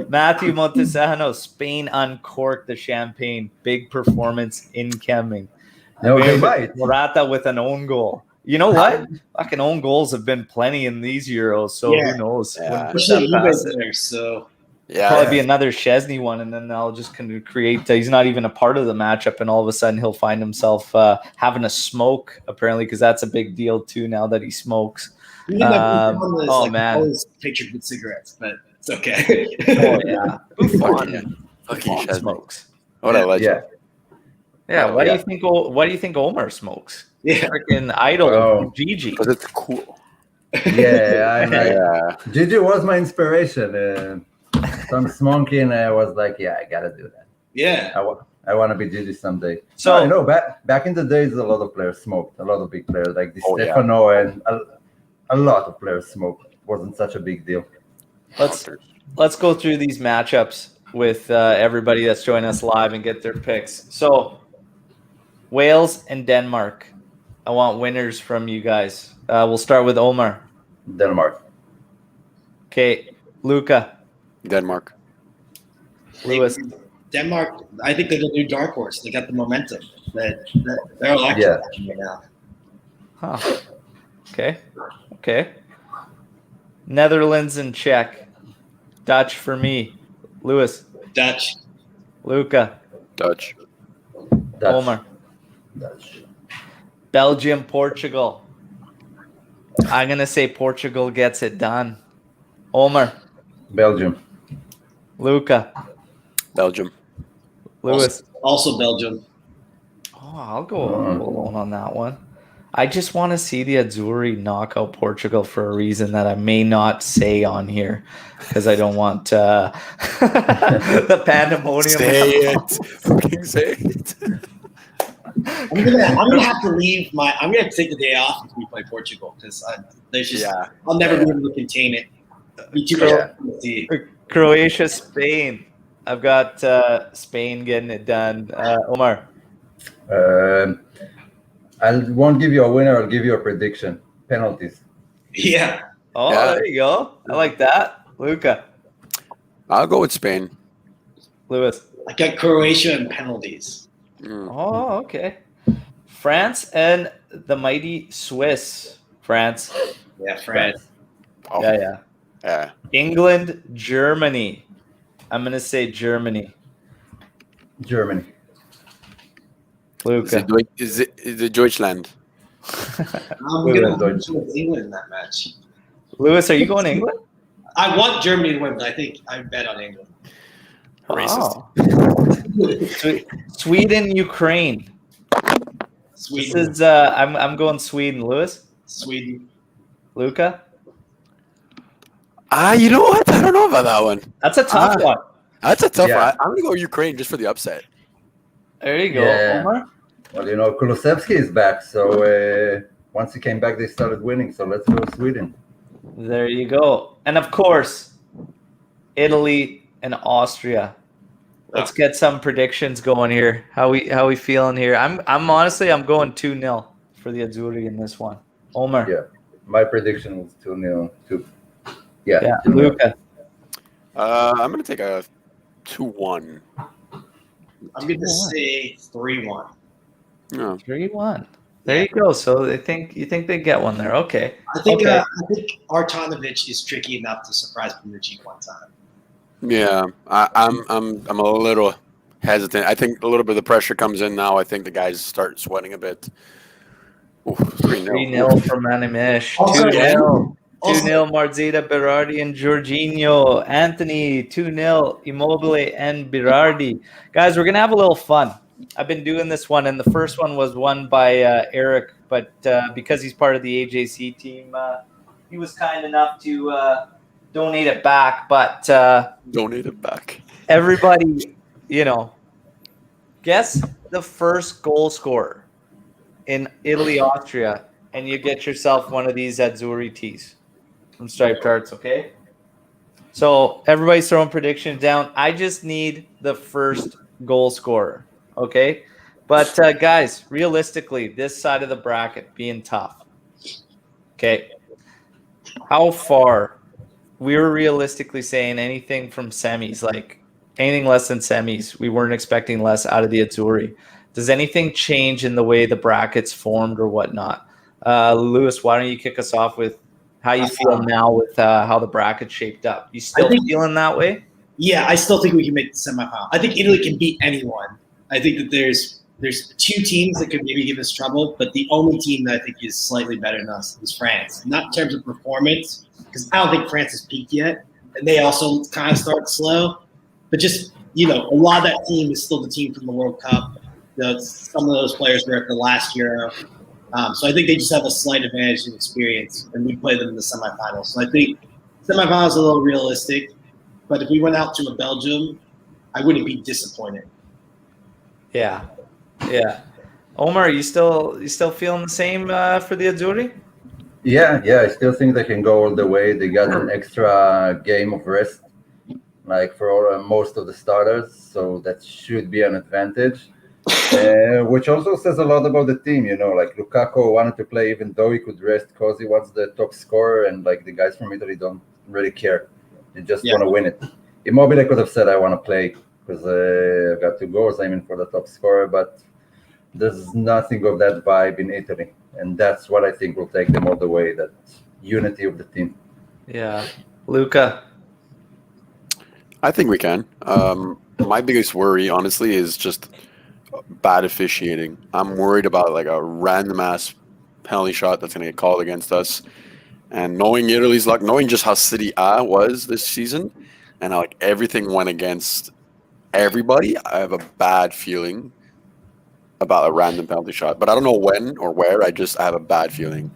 Matthew Montesano, Spain uncorked the champagne. Big performance incoming. No, they might. Morata with an own goal. You know what? Fucking own goals have been plenty in these Euros, so who knows? Probably be another Szczesny one, and then they'll just kind of create. He's not even a part of the matchup, and all of a sudden he'll find himself having a smoke. Apparently, because that's a big deal too. Now that he smokes. Man, pictured with cigarettes, but it's okay. Buffon smokes. What a legend. Yeah. Why do you think Omar smokes? Yeah, freaking idol, Gigi. Because it's cool. Yeah, Gigi was my inspiration. So I'm smoking. I was like, I gotta do that. Yeah, I want to be Gigi someday. So back in the days, a lot of players smoked. A lot of big players like Di Stefano and a lot of players smoked. It wasn't such a big deal. Let's go through these matchups with everybody that's joining us live and get their picks. So Wales and Denmark. I want winners from you guys. We'll start with Omar. Denmark. Okay, Luca. Denmark. Lewis. Denmark. I think they're the new dark horse. They got the momentum. They're electric right now. Huh. Okay. Netherlands and Czech. Dutch for me. Lewis. Dutch. Luca. Dutch. Omar. Dutch. Belgium, Portugal. I'm going to say Portugal gets it done. Omar. Belgium. Luca. Belgium. Lewis. Also Belgium. Oh, I'll go alone on that one. I just want to see the Azzurri knock out Portugal for a reason that I may not say on here because I don't want the pandemonium. Say it. Fucking say it. I'm gonna have to leave I'm gonna take the day off if we play Portugal because there's just Yeah. I'll never be able to contain it. Be too Yeah. much to see. Croatia, Spain. I've got Spain getting it done. Omar. I won't give you a winner. I'll give you a prediction. Penalties. Yeah. Oh, Yeah. there you go. I like that. Luca. I'll go with Spain. Lewis. I got Croatia and penalties. Mm. Oh, okay. France and the mighty Swiss. France. Yeah, France. Oh, Yeah. yeah. England, Germany. I'm going to say Germany. Germany. Luca. Is it Deutschland? I'm gonna go with England in that match. Lewis, are you going to England? I want Germany to win, but I think I bet on England. Racist. Oh. Sweden, Ukraine. Sweden. This is I'm going Sweden. Lewis, Sweden. Luca. You know what? I don't know about that one. That's a tough one. That's a tough Yeah. one. I'm gonna go Ukraine just for the upset. There you go, Yeah. Omar. Well, Kulusevski is back. So once he came back, they started winning. So let's go Sweden. There you go. And of course, Italy and Austria. Let's get some predictions going here. How we feeling here? I'm honestly going 2-0 for the Azzurri in this one. Omar. Yeah. My prediction was 2-0. Yeah. 2-0. Luca. I'm gonna take a 2-1. I'm gonna say 3-1. No. 3-1. There you go. So you think they get one there? Okay. I think Okay. I think Artanovic is tricky enough to surprise Bonucci one time. Yeah, I'm a little hesitant. I think a little bit of the pressure comes in now. I think the guys start sweating a bit. 3-0. 3-0 for Manimish. Also- 2-0. Also- 2-0 Marzita, Berardi, and Jorginho. Anthony, 2-0 Immobile and Berardi. Guys, we're going to have a little fun. I've been doing this one, and the first one was won by Eric, but because he's part of the AJC team, he was kind enough to donate it back. But Donate it back. everybody, guess the first goal scorer in Italy, Austria, and you get yourself one of these Azzurri tees from Striped Arts, okay? So everybody's throwing predictions down. I just need the first goal scorer, okay? But guys, realistically, this side of the bracket being tough, okay? How far? We were realistically saying anything from semis, like anything less than semis. We weren't expecting less out of the Azzurri. Does anything change in the way the brackets formed or whatnot? Lewis, why don't you kick us off with how you feel now with how the bracket shaped up? You still feeling that way? Yeah, I still think we can make the semifinal. I think Italy can beat anyone. I think that there's two teams that could maybe give us trouble, but the only team that I think is slightly better than us is France. Not in terms of performance, because I don't think France has peaked yet, and they also kind of start slow. But just, a lot of that team is still the team from the World Cup. Some of those players were at the last Euro. So I think they just have a slight advantage in experience, and we play them in the semifinals. So I think semifinals are a little realistic, but if we went out to a Belgium, I wouldn't be disappointed. Yeah. Omar, you still feeling the same for the Azzurri? Yeah. I still think they can go all the way. They got an extra game of rest, like for most of the starters, so that should be an advantage. Which also says a lot about the team, like Lukaku wanted to play even though he could rest because he was the top scorer, and like the guys from Italy don't really care. They just want to win it. Immobile could have said, I want to play because I got 2 goals, I'm in for the top scorer, but there's nothing of that vibe in Italy. And that's what I think will take them all the way, that unity of the team. Yeah. Luca. I think we can. My biggest worry, honestly, is just bad officiating. I'm worried about like a random ass penalty shot that's going to get called against us. And knowing Italy's luck, knowing just how City A was this season and how like everything went against everybody, I have a bad feeling about a random penalty shot, but I don't know when or where. I have a bad feeling.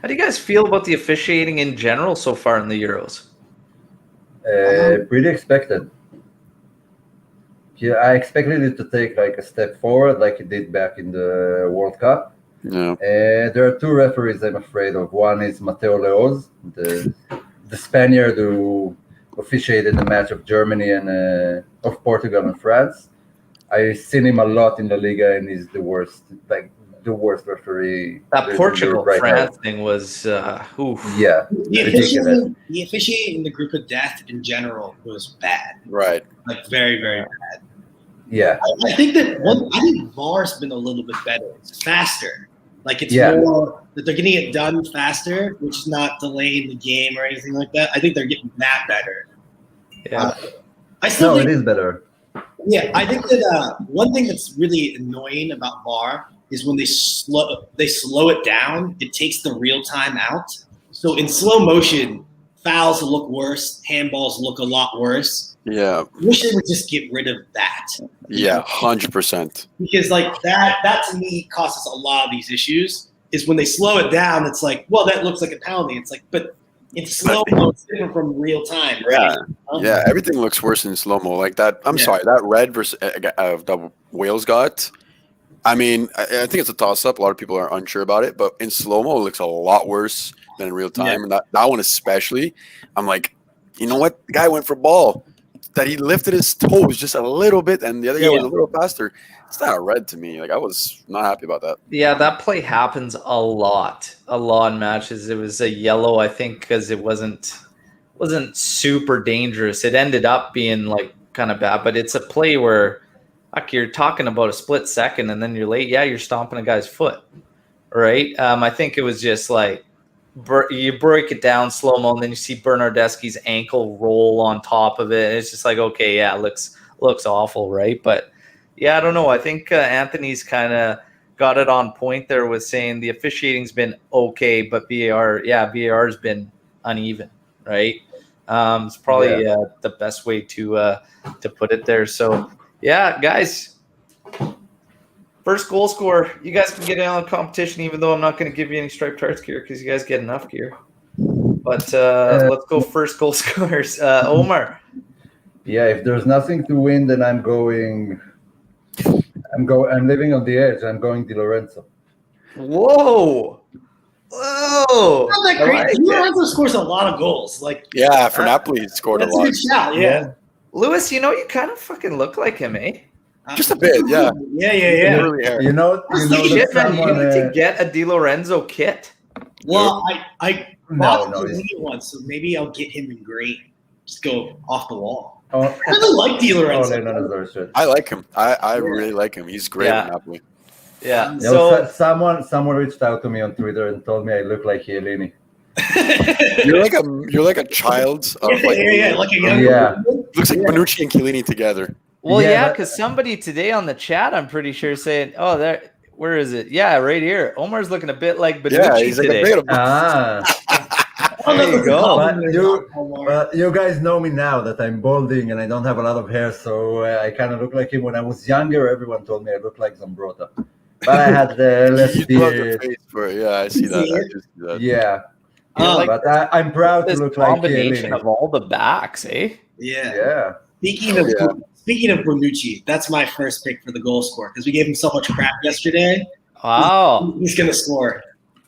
How do you guys feel about the officiating in general so far in the Euros? Pretty expected. Yeah, I expected it to take like a step forward, like it did back in the World Cup. Yeah. There are two referees I'm afraid of. One is Mateo Leoz, the Spaniard who officiated the match of Germany and of Portugal and France. I've seen him a lot in La Liga, and he's the worst referee. That Portugal right France now. thing was oof. Yeah, The officiating in the group of death in general was bad. Right. Like very, very bad. Yeah. I think VAR's been a little bit better. It's faster. Like it's more that they're getting it done faster, which is not delaying the game or anything like that. I think they're getting that better. Yeah. I still think it is better. Yeah, I think that one thing that's really annoying about VAR is when they slow it down. It takes the real time out. So in slow motion, fouls look worse, handballs look a lot worse. Yeah. I wish they would just get rid of that. Yeah, 100%. Because like that to me causes a lot of these issues. Is when they slow it down, it's like, well, that looks like a penalty. It's like, but it's slow mo, it's different from real time, right? Yeah, everything looks worse in slow mo. Like that. I'm sorry, that red versus that Wales got. I mean, I think it's a toss up. A lot of people are unsure about it, but in slow mo, it looks a lot worse than in real time. And that one especially, I'm like, you know what? The guy went for ball. That he lifted his toes just a little bit, and the other guy was a little faster. It's not a red to me. Like I was not happy about that. Yeah, that play happens a lot in matches. It was a yellow, I think, because it wasn't super dangerous. It ended up being like kind of bad, but it's a play where you're talking about a split second and then you're late. Yeah, you're stomping a guy's foot, right? I think it was just like you break it down slow-mo and then you see Bernardeschi's ankle roll on top of it. And it's just like, okay, yeah, it looks awful, right? But yeah, I don't know. I think Anthony's kind of got it on point there with saying the officiating's been okay, but VAR's been uneven, right? It's probably the best way to put it there. So yeah, guys, first goal scorer. You guys can get in on the competition, even though I'm not going to give you any striped hearts gear because you guys get enough gear. But let's go first goal scorers. Omar. Yeah, if there's nothing to win, then I'm living on the edge. I'm going Di Lorenzo. Whoa. Not that great. Di Lorenzo scores a lot of goals. Like for Napoli, he scored a lot. That's a good shout, yeah. Lewis, you kind of fucking look like him, eh? Just a bit, yeah. Yeah. You know shit, man, you need to get a Di Lorenzo kit. Well, I bought the one, so maybe I'll get him in green. Just go off the wall. Oh, I really like Di Lorenzo. I like him. I really like him. He's great at Napoli. Yeah. So someone reached out to me on Twitter and told me I look like Chiellini. You're like a child. Of like a young looks like Bonucci and Chiellini together. Well, because somebody today on the chat, I'm pretty sure, saying, "Oh, where is it? Yeah, right here. Omar's looking a bit like Bonucci today." There you go. But you guys know me now that I'm balding and I don't have a lot of hair, so I kind of look like him. When I was younger, everyone told me I look like Zambrotta. But I had less beard. I see that. Yeah. But I'm proud to look like combination of all the backs, eh? Yeah. Speaking of Bonucci, that's my first pick for the goal scorer because we gave him so much crap yesterday. Wow. He's going to score.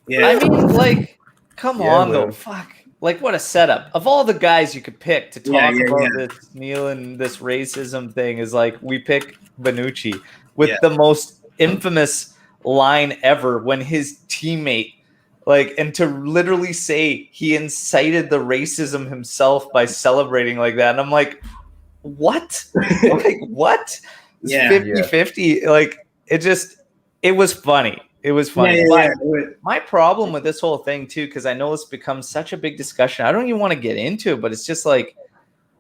Yeah. I mean, like, come on, though. Fuck. Like, what a setup. Of all the guys you could pick to talk about this Neil and this racism thing is like, we pick Bonucci with the most infamous line ever when his teammate, and to literally say he incited the racism himself by celebrating like that. And I'm like, what? What? It's 50-50. Like, it was funny. It was funny. My problem with this whole thing, too, because I know it's become such a big discussion. I don't even want to get into it, but it's just like,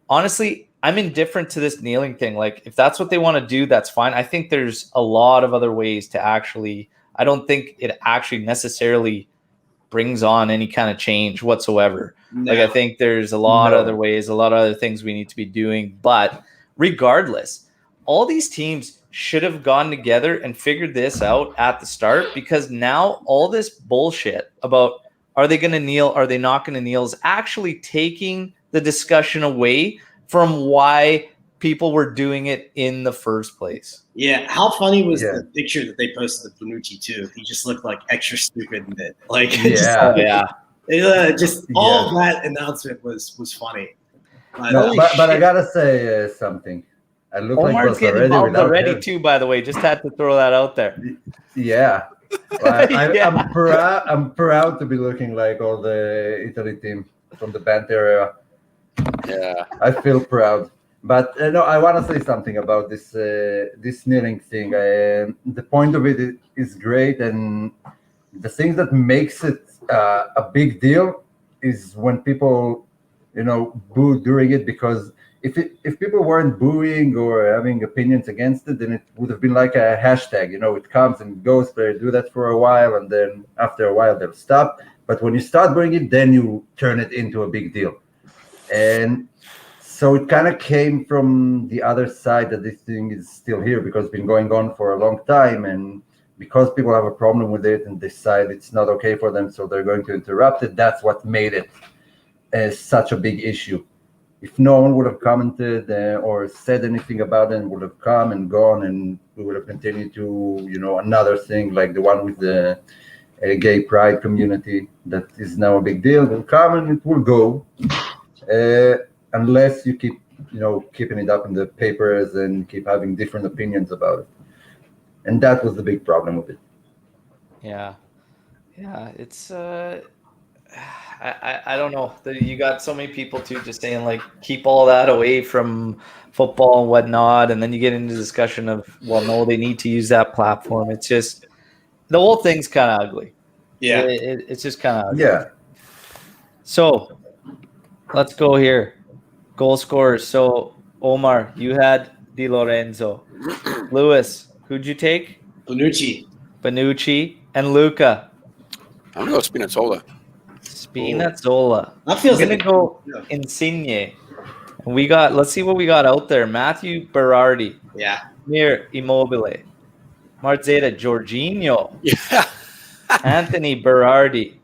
honestly, I'm indifferent to this kneeling thing. Like, if that's what they want to do, that's fine. I think there's a lot of other ways to I don't think it actually necessarily brings on any kind of change whatsoever. No. Like, I think there's a lot of other ways, a lot of other things we need to be doing. But regardless, all these teams should have gone together and figured this out at the start, because now all this bullshit about are they going to kneel, are they not going to kneel, is actually taking the discussion away from why people were doing it in the first place. Yeah, how funny was the picture that they posted of Bonucci too? He just looked like extra stupid in it. Like, just all of that announcement was funny. But I gotta say something. I look Omar's like getting involved already too, by the way. Just had to throw that out there. Yeah. I'm proud to be looking like all the Italy team from the band era. Yeah. I feel proud. But no, I want to say something about this kneeling thing. The point of it is great, and the thing that makes it a big deal is when people, boo during it, because if people weren't booing or having opinions against it, then it would have been like a hashtag. It comes and goes. They do that for a while, and then after a while they'll stop. But when you start booing it, then you turn it into a big deal. And so it kind of came from the other side that this thing is still here because it's been going on for a long time, and because people have a problem with it and decide it's not okay for them, so they're going to interrupt it. That's what made it such a big issue. If no one would have commented or said anything about it, would have come and gone, and we would have continued to, another thing like the one with the gay pride community that is now a big deal will come and it will go. Unless you keep, keeping it up in the papers and keep having different opinions about it. And that was the big problem with it. Yeah. It's, I don't know. You got so many people too just saying like, keep all that away from football and whatnot. And then you get into discussion of, well, no, they need to use that platform. It's just, the whole thing's kind of ugly. Yeah. It's just kind of ugly. Yeah. So let's go here. Goal scorers. So, Omar, you had Di Lorenzo. Lewis, who'd you take? Bonucci. And Luca. I'm going to go Spinazzola. Spinazzola. That feels I'm going to go Insigne. And let's see what we got out there. Matthew Berardi. Yeah. Mir Immobile. Marzetta Jorginho. Yeah. Anthony Berardi.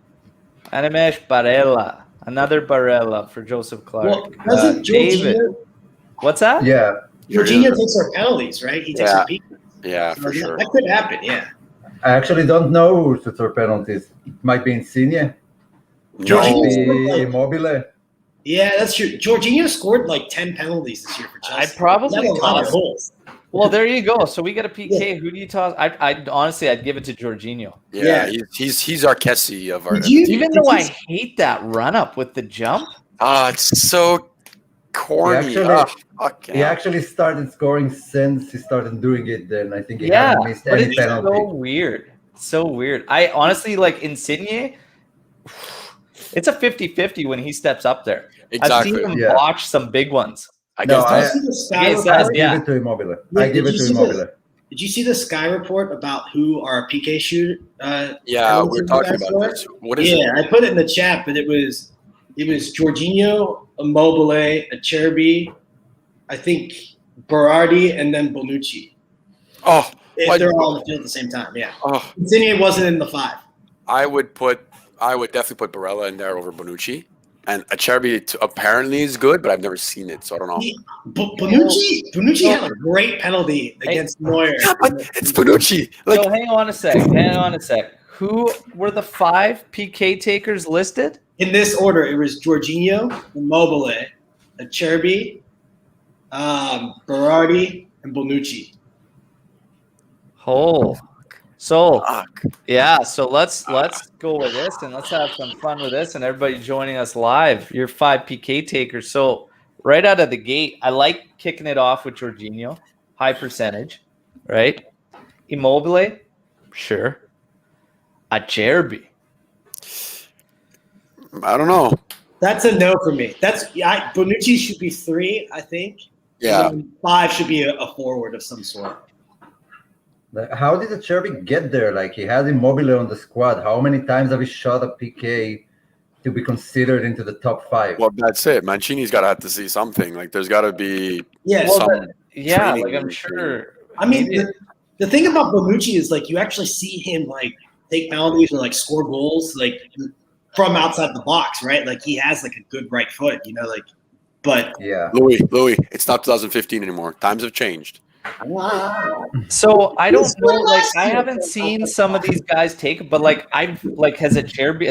Animesh Barella. Another Barella for Joseph Clark. Well, doesn't David. What's that? Yeah. Jorginho takes our penalties, right? He takes our penalties. Yeah, for sure. That could happen, yeah. I actually don't know who shoots our penalties. It might be Insigne. No. Immobile. Yeah, that's true. Jorginho scored like 10 penalties this year for Chelsea. I'd probably a lot of goals. Well, there you go. So we got a PK. Yeah. Who do you toss? I honestly, I'd give it to Jorginho. Yeah. He's our Kessie of our. Even though I hate that run up with the jump. It's so corny. He actually started scoring since he started doing it. Then I think he hasn't missed any penalty. So weird. I honestly like Insigne. It's a 50-50 when he steps up there. Exactly. I've seen him botch some big ones. I give it to Immobile. I give it to Immobile. Did you see the Sky report about who our PK shooter? We're talking about this. What is it? Yeah, I put it in the chat, but it was Jorginho, Immobile, Acerbi, I think Berardi, and then Bonucci. Oh, they're all on the field at the same time. Yeah. Oh, Insigne wasn't in the 5. I would definitely put Barella in there over Bonucci. And Acerbi apparently is good, but I've never seen it, so I don't know. Bonucci had a great penalty against Neuer. Yeah, but it's Bonucci. So hang on a sec. Who were the 5 PK takers listed? In this order, it was Jorginho, Immobile, Acerbi, Berardi, and Bonucci. So let's go with this and let's have some fun with this and everybody joining us live. You're 5 PK takers. So right out of the gate, I like kicking it off with Jorginho, high percentage, right? Immobile, sure. Acerbi. I don't know. That's a no for me. Bonucci should be 3, I think. Yeah. 5 should be a forward of some sort. How did Acerbi get there? Like, he has Immobile on the squad. How many times have he shot a PK to be considered into the top 5? Well, that's it. Mancini's got to have to see something. Like, there's got to be Yeah, training like I'm and sure. I mean, maybe- the thing about Bonucci is like you actually see him like take penalties or like score goals like from outside the box, right? Like he has like a good right foot, you know, like. But Yeah. Louis, it's not 2015 anymore. Times have changed. So I don't He's know. good Like last I year. haven't seen some of these guys take, but like I've like has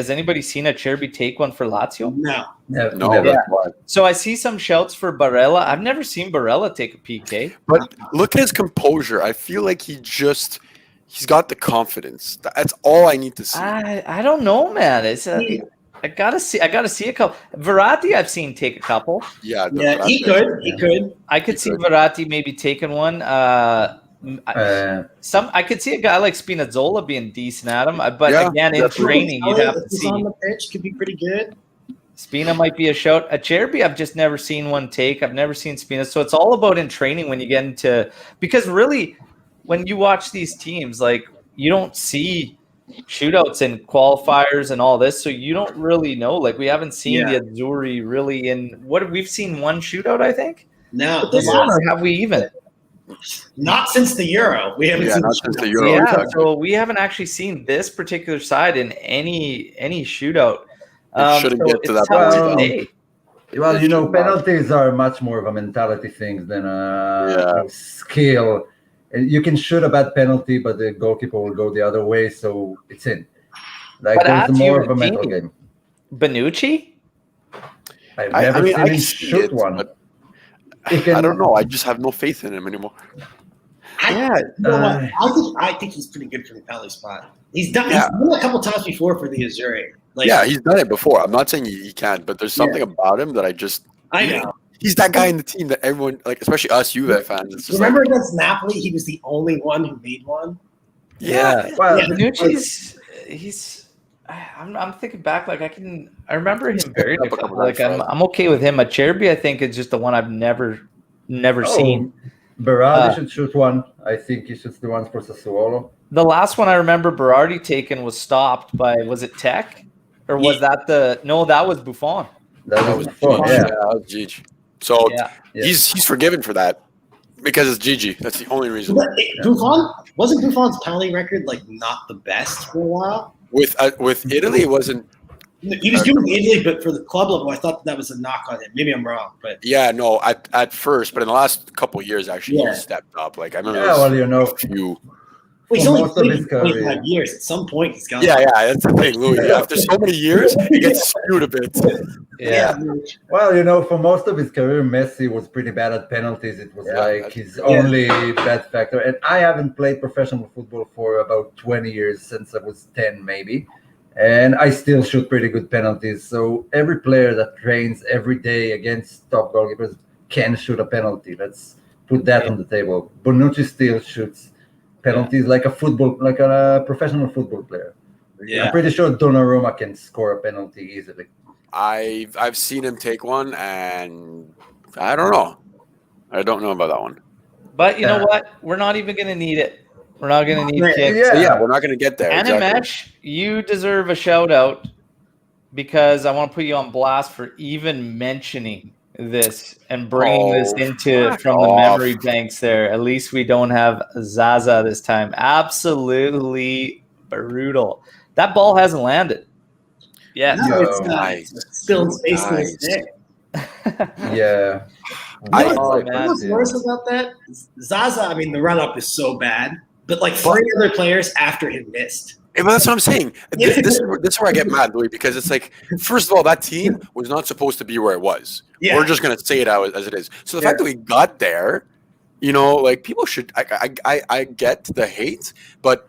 anybody seen a Cherby take one for Lazio? no, Never. No. Never. Yeah. So I see some shouts for Barella. I've never seen Barella take a PK. But look at his composure. I feel like he's got the confidence. That's all I need to see. I don't know, man. It's I gotta see a couple. Verratti, I've seen take a couple. Yeah, yeah, he could. I could He see could. Verratti maybe taking one. I could see a guy like Spinazzola being decent at him, but Yeah, again in definitely. training you'd have to If he's on see. the pitch, could be pretty good. Spina might be a shout. A Cherby, I've just never seen one take. I've never seen Spina. So it's all about in training when you get into because really when you watch these teams, like you don't see shootouts and qualifiers and all this, so you don't really know. Like we haven't seen the Azzurri really in what we've seen one shootout, I think. No, But this one, or have we even? not since the Euro. We haven't seen not since the Euro. Yeah, exactly. so we haven't actually seen this particular side in any shootout. It shouldn't get to it's that tough to point. say. Well, you know, penalties are much more of a mentality thing than a skill. And you can shoot a bad penalty, but the goalkeeper will go the other way, so it's in. Like But there's Azzurri more of a mental team. game. I've I've never seen him shoot one. But He can- I don't know. I just have no faith in him anymore. Yeah, You know what? I think he's pretty good for the penalty spot. He's done it a couple times before for the Azzurri. Like, Yeah, he's done it before. I'm not saying he can't, but there's something about him that I know. He's that guy in the team that everyone, like, especially us Juve fans. It's just Remember against Napoli, he was the only one who made one. yeah. Well, Yeah. Bonucci's I'm thinking back, like I remember him very up a different. couple Like times, I'm okay with him. A Cherby, I think, is just the one I've never seen. Berardi should shoot one. I think he shoots the ones for Sassuolo. The last one I remember Berardi taken was stopped by was it Tech? Or was that that was Buffon. That was fun. fun, Yeah, yeah. that was Gigi. So Yeah. he's forgiven for that because it's Gigi. That's the only reason. Wasn't Buffon's penalty record like not the best for a while? With Italy, it wasn't. He was doing Italy, but for the club level, I thought that was a knock on him. Maybe I'm wrong, but Yeah, no, at first, but in the last couple of years, actually, Yeah. he stepped up. Like I remember, Yeah, well, you know, a few. he's For only most of played his for 25 career. years. At some point, he's got. Yeah, that's the thing, Louis. After so many years, he gets skewed a bit. Yeah. well, you know, for most of his career, Messi was pretty bad at penalties. It was Yeah, like his only bad factor. And I haven't played professional football for about 20 years, since I was 10, maybe. And I still shoot pretty good penalties. So every player that trains every day against top goalkeepers can shoot a penalty. Let's put that on the table. Bonucci still shoots penalties like a professional football player. I'm pretty sure Donnarumma can score a penalty easily. I've seen him take one, and I don't know. I don't know about that one. But you know what? We're not even gonna need it. We're not gonna need kicks. Yeah. So, yeah, we're not going to get there. Exactly. Animesh, you deserve a shout out because I want to put you on blast for even mentioning this and bringing this into from the memory banks there. At least we don't have Zaza this time. Absolutely brutal. That ball hasn't landed. Yeah. No, it's Nice. still in space to Nice. this day. Yeah. What's worse about that? Zaza, I mean, the run up is so bad, but like three other players after him missed. Yeah, but that's what I'm saying. This is where I get mad, Louis, because it's like, first of all, that team was not supposed to be where it was. Yeah. We're just going to say it out as it is. So the fact that we got there, you know, like people should. I get the hate, but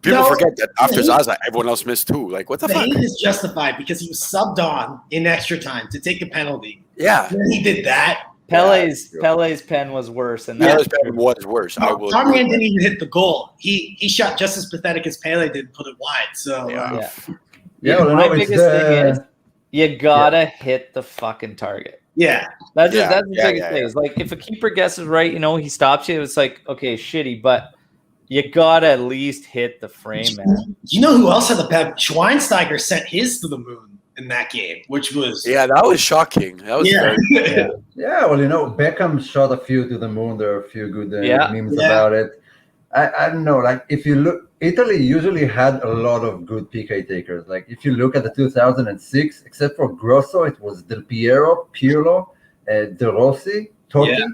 people forget that after Zaza, everyone else missed too. Like, what the The fuck? hate is justified because he was subbed on in extra time to take a penalty. Yeah. And then he did that. Pele's pen was worse, and That that's was worse. I will. Tom Rand didn't even hit the goal. He shot just as pathetic as Pele did and put it wide. So Yeah. Well, my no, it's biggest thing is you gotta hit the fucking target. yeah. That's the biggest yeah. thing. Is like if a keeper guesses right, you know, he stops you. It's like okay, shitty, but you gotta at least hit the frame, man. You know who else had the bad? Schweinsteiger sent his to the moon. in that game, which was Yeah, that was shocking. That was yeah. Yeah. Yeah, well, Beckham shot a few to the moon. There are a few good memes Yeah. about it. I don't know. Like, if you look, Italy usually had a lot of good PK takers. Like, if you look at the 2006, except for Grosso, it was Del Piero, Pirlo, De Rossi, Totti, Yeah.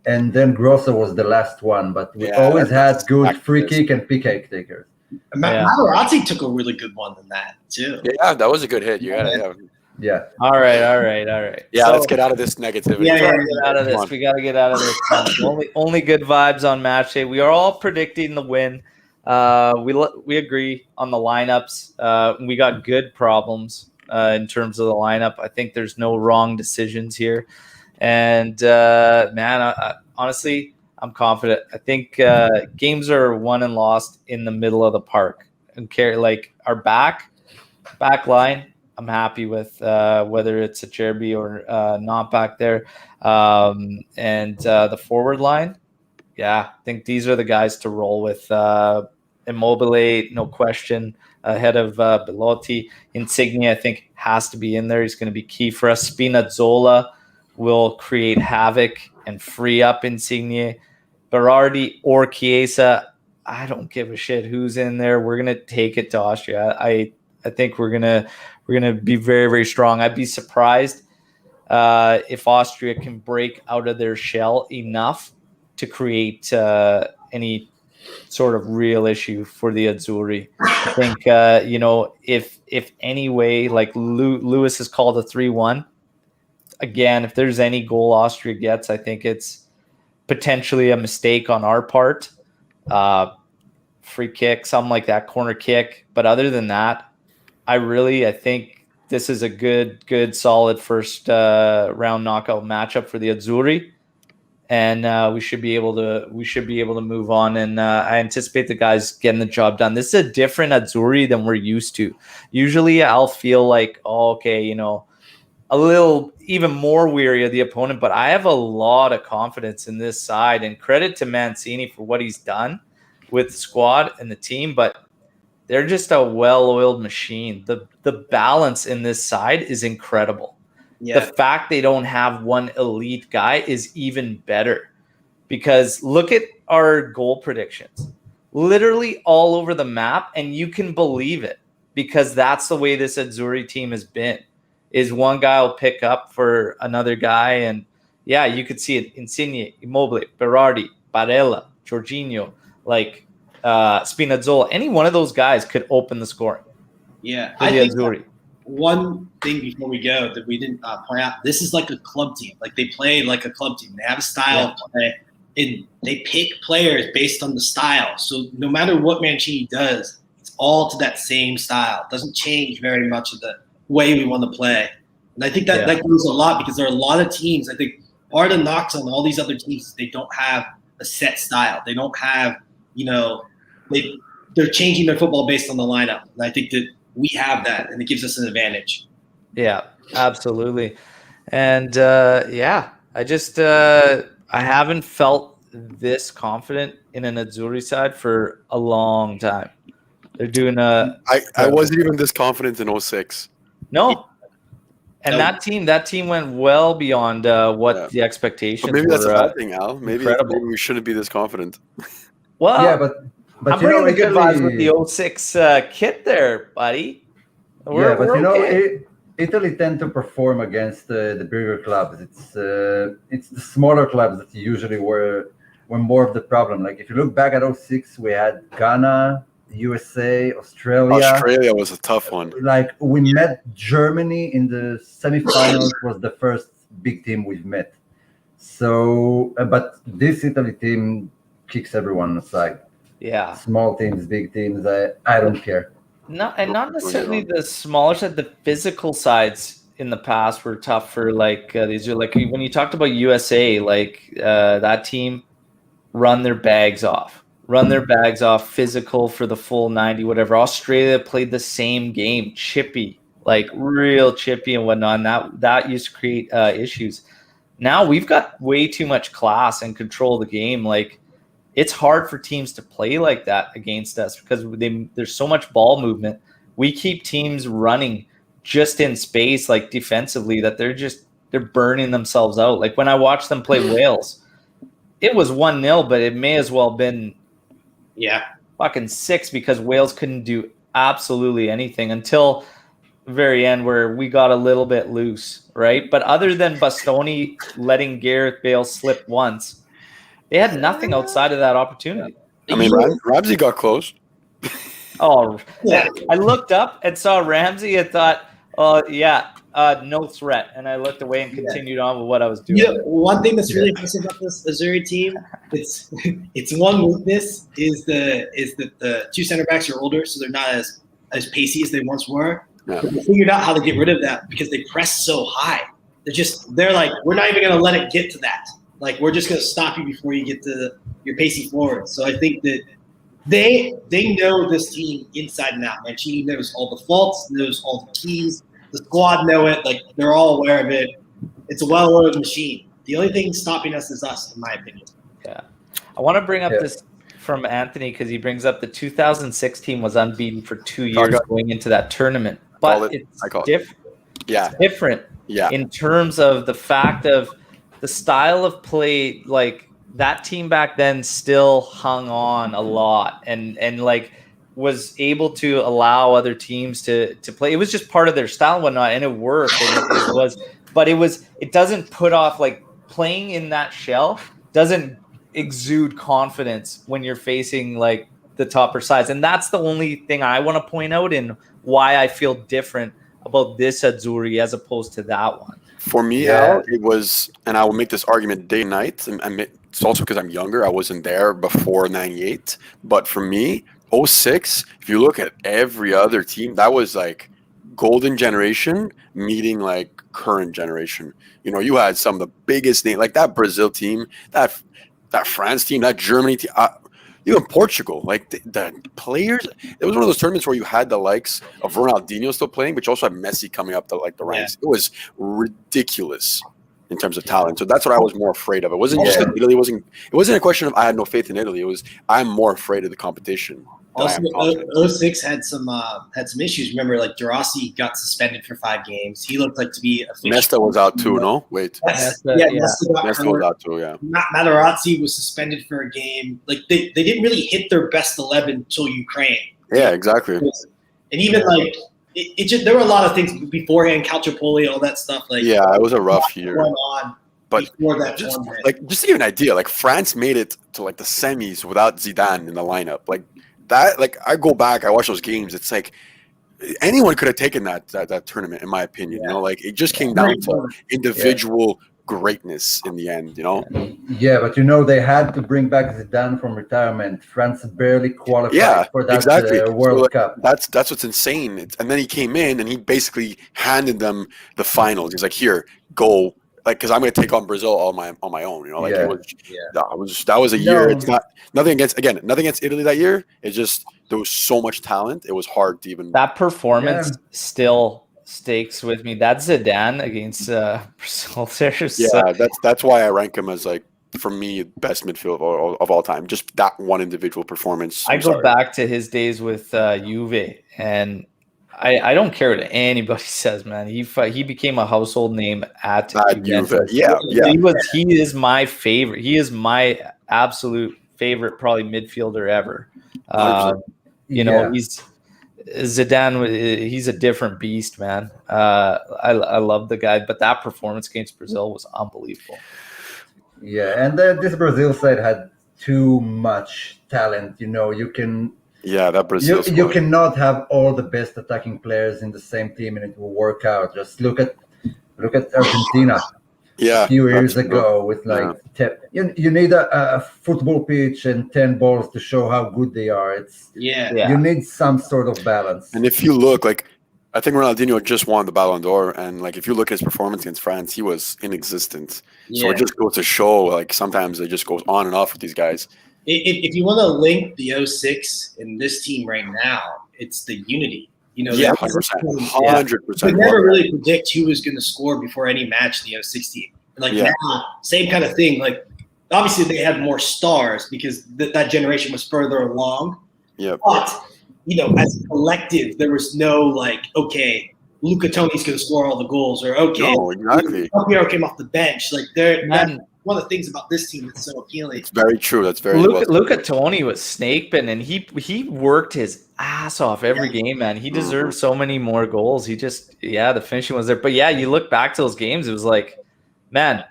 and then Grosso was the last one. But we Yeah, always that's had good exactly free this. kick and PK takers. Yeah. Materazzi took a really good one in that too. Yeah, that was a good hit. You got it. Yeah. All right. Yeah, So, let's get out of this negativity. Yeah, we gotta yeah, get out of Come this. on. We gotta get out of this. Only good vibes on match day. We are all predicting the win. We agree on the lineups. We got good problems in terms of the lineup. I think there's no wrong decisions here. And man, honestly, I'm confident. I think games are won and lost in the middle of the park. And like our back line, I'm happy with whether it's a Cherby or not back there. And the forward line, yeah, I think these are the guys to roll with. Immobile, no question, ahead of Belotti. Insigne, I think, has to be in there. He's going to be key for us. Spinazzola will create havoc and free up Insigne. Berardi or Chiesa, I don't give a shit who's in there. We're going to take it to Austria. I think we're gonna be very, very strong. I'd be surprised if Austria can break out of their shell enough to create any sort of real issue for the Azzurri. I think if any way, like Lewis has called a 3-1. Again, if there's any goal Austria gets, I think it's potentially a mistake on our part. Free kick, something like that, corner kick. But other than that, I think this is a good, solid first round knockout matchup for the Azzurri, and we should be able to move on. And I anticipate the guys getting the job done. This is a different Azzurri than we're used to. Usually, I'll feel like, a little even more weary of the opponent, but I have a lot of confidence in this side, and credit to Mancini for what he's done with the squad and the team, but they're just a well-oiled machine. The balance in this side is incredible. Yeah. The fact they don't have one elite guy is even better, because look at our goal predictions. Literally all over the map, and you can believe it, because that's the way this Azzurri team has been. Is one guy will pick up for another guy, and yeah, you could see it. Insigne, Immobile, Berardi, Barella, Jorginho, like Spinazzola, any one of those guys could open the scoring. Yeah, I think Azzurri. One thing before we go that we didn't point out: this is like a club team. Like, they play like a club team. They have a style of play, and they pick players based on the style. So no matter what Mancini does, it's all to that same style. It doesn't change very much of the way we want to play. And I think that goes a lot, because there are a lot of teams. I think part of the knocks on all these other teams is they don't have a set style. They don't have, they're changing their football based on the lineup. And I think that we have that, and it gives us an advantage. Yeah, absolutely. And I haven't felt this confident in an Azzurri side for a long time. They're doing I wasn't even this confident in 06. No. And that team went well beyond what the expectations but maybe were. That's a bad thing, Al. Maybe we shouldn't be this confident. Well, yeah, but I'm bringing the good vibes with the 06 kit there, buddy. Italy tend to perform against the bigger clubs. It's the smaller clubs that usually were more of the problem. Like, if you look back at 06, we had Ghana, USA, Australia. Australia was a tough one. Like, we met Germany in the semifinals. Was the first big team we've met. So, but this Italy team kicks everyone aside. Yeah. Small teams, big teams. I don't care. Not necessarily the smaller side. The physical sides in the past were tough for these are like when you talked about USA, that team run their bags off, physical for the full 90, whatever. Australia played the same game, chippy, like real chippy and whatnot. And that used to create issues. Now we've got way too much class and control of the game. Like, it's hard for teams to play like that against us, because there's so much ball movement. We keep teams running just in space, like defensively, that they're burning themselves out. Like when I watched them play Wales, it was 1-0, but it may as well been fucking 6 because Wales couldn't do absolutely anything until the very end where we got a little bit loose, right? But other than Bastoni letting Gareth Bale slip once, they had nothing outside of that opportunity. I mean, Ramsey got close. Oh, I looked up and saw Ramsey and thought, no threat. And I looked away and continued on with what I was doing. You know, one thing that's really impressive about this Azzurri team, it's one weakness is that the two center backs are older, so they're not as pacey as they once were. Yeah. But they figured out how to get rid of that because they press so high. They're like, we're not even going to let it get to that. Like, we're just going to stop you before you get to your pacey forward. So I think that they know this team inside and out. Mancini knows all the faults, knows all the keys. The squad know it. Like, they're all aware of it. It's a well-oiled machine. The only thing stopping us is us, in my opinion. Yeah. I want to bring up this from Anthony because he brings up the 2006 team was unbeaten for 2 years going into that tournament. But it's different. Yeah. It's different in terms of the fact of the style of play. Like, that team back then still hung on a lot and like was able to allow other teams to play. It was just part of their style and whatnot, and it worked. It doesn't put off, like, playing in that shell doesn't exude confidence when you're facing like the topper sides. And that's the only thing I want to point out in why I feel different about this Azzurri as opposed to that one. For me, Al, it was, and I will make this argument day and night, and it's also because I'm younger. I wasn't there before 98. But for me, 06, if you look at every other team, that was like golden generation meeting like current generation. You know, you had some of the biggest names, like that Brazil team, that France team, that Germany team, even Portugal. Like the players, it was one of those tournaments where you had the likes of Ronaldinho still playing, but you also had Messi coming up the ranks. It was ridiculous in terms of talent. So that's what I was more afraid of. It wasn't just that Italy wasn't. It wasn't a question of I had no faith in Italy. It was I'm more afraid of the competition. Also, 06 had some issues. Remember, like Derossi got suspended for 5 games. He looked like to be a Nesta was out too. No, wait. Nesta was out too. Yeah. Materazzi was suspended for a game. Like they didn't really hit their best 11 until Ukraine. Yeah, exactly. And even like it just there were a lot of things beforehand. Calciopoli, all that stuff. Like it was a rough year. Going on but before that just to give you an idea, like France made it to like the semis without Zidane in the lineup. Like. That, like, I go back, I watch those games. It's like anyone could have taken that tournament, in my opinion. You know, like it just came down to individual greatness in the end. You know. Yeah, but you know they had to bring back Zidane from retirement. France barely qualified for that World Cup. That's what's insane. And then he came in and he basically handed them the finals. He's like, "Here, go." Like, because I'm going to take on Brazil on my own, you know. Like, that was a year. It's not nothing against Italy that year. It's just there was so much talent. It was hard to even. That performance still stakes with me. That Zidane against Brazil. That's why I rank him as like for me best midfield of all time. Just that one individual performance. I go back to his days with Juve and. I don't care what anybody says, man. He became a household name at Juventus. Yeah. He is my favorite. He is my absolute favorite, probably midfielder ever. You know, he's Zidane. He's a different beast, man. I love the guy, but that performance against Brazil was unbelievable. Yeah, and this Brazil side had too much talent. You know, you can. Yeah, that Brazil. You cannot have all the best attacking players in the same team and it will work out. Just look at Argentina. A few years ago with like 10, you need a football pitch and 10 balls to show how good they are. You need some sort of balance. And if you look, like I think Ronaldinho just won the Ballon d'Or, and like if you look at his performance against France, he was inexistent. So it just goes to show, like sometimes it just goes on and off with these guys. If you want to link the 06 and this team right now, it's the unity. You know, 100%. You could never really predict who was going to score before any match in the 06 team. Like now, same kind of thing. Like obviously they had more stars because that generation was further along. Yeah. But you know, as a collective, there was no like, okay, Luca Toni's going to score all the goals, or okay, No, exactly. Del Piero came off the bench. Like that's Man, one of the things about this team that's so appealing. It's very true. That's very well Luca said. Toni was snakebin, and he worked his ass off every game, man. He deserved so many more goals. He just, the finishing was there. But yeah, you look back to those games, it was like, man,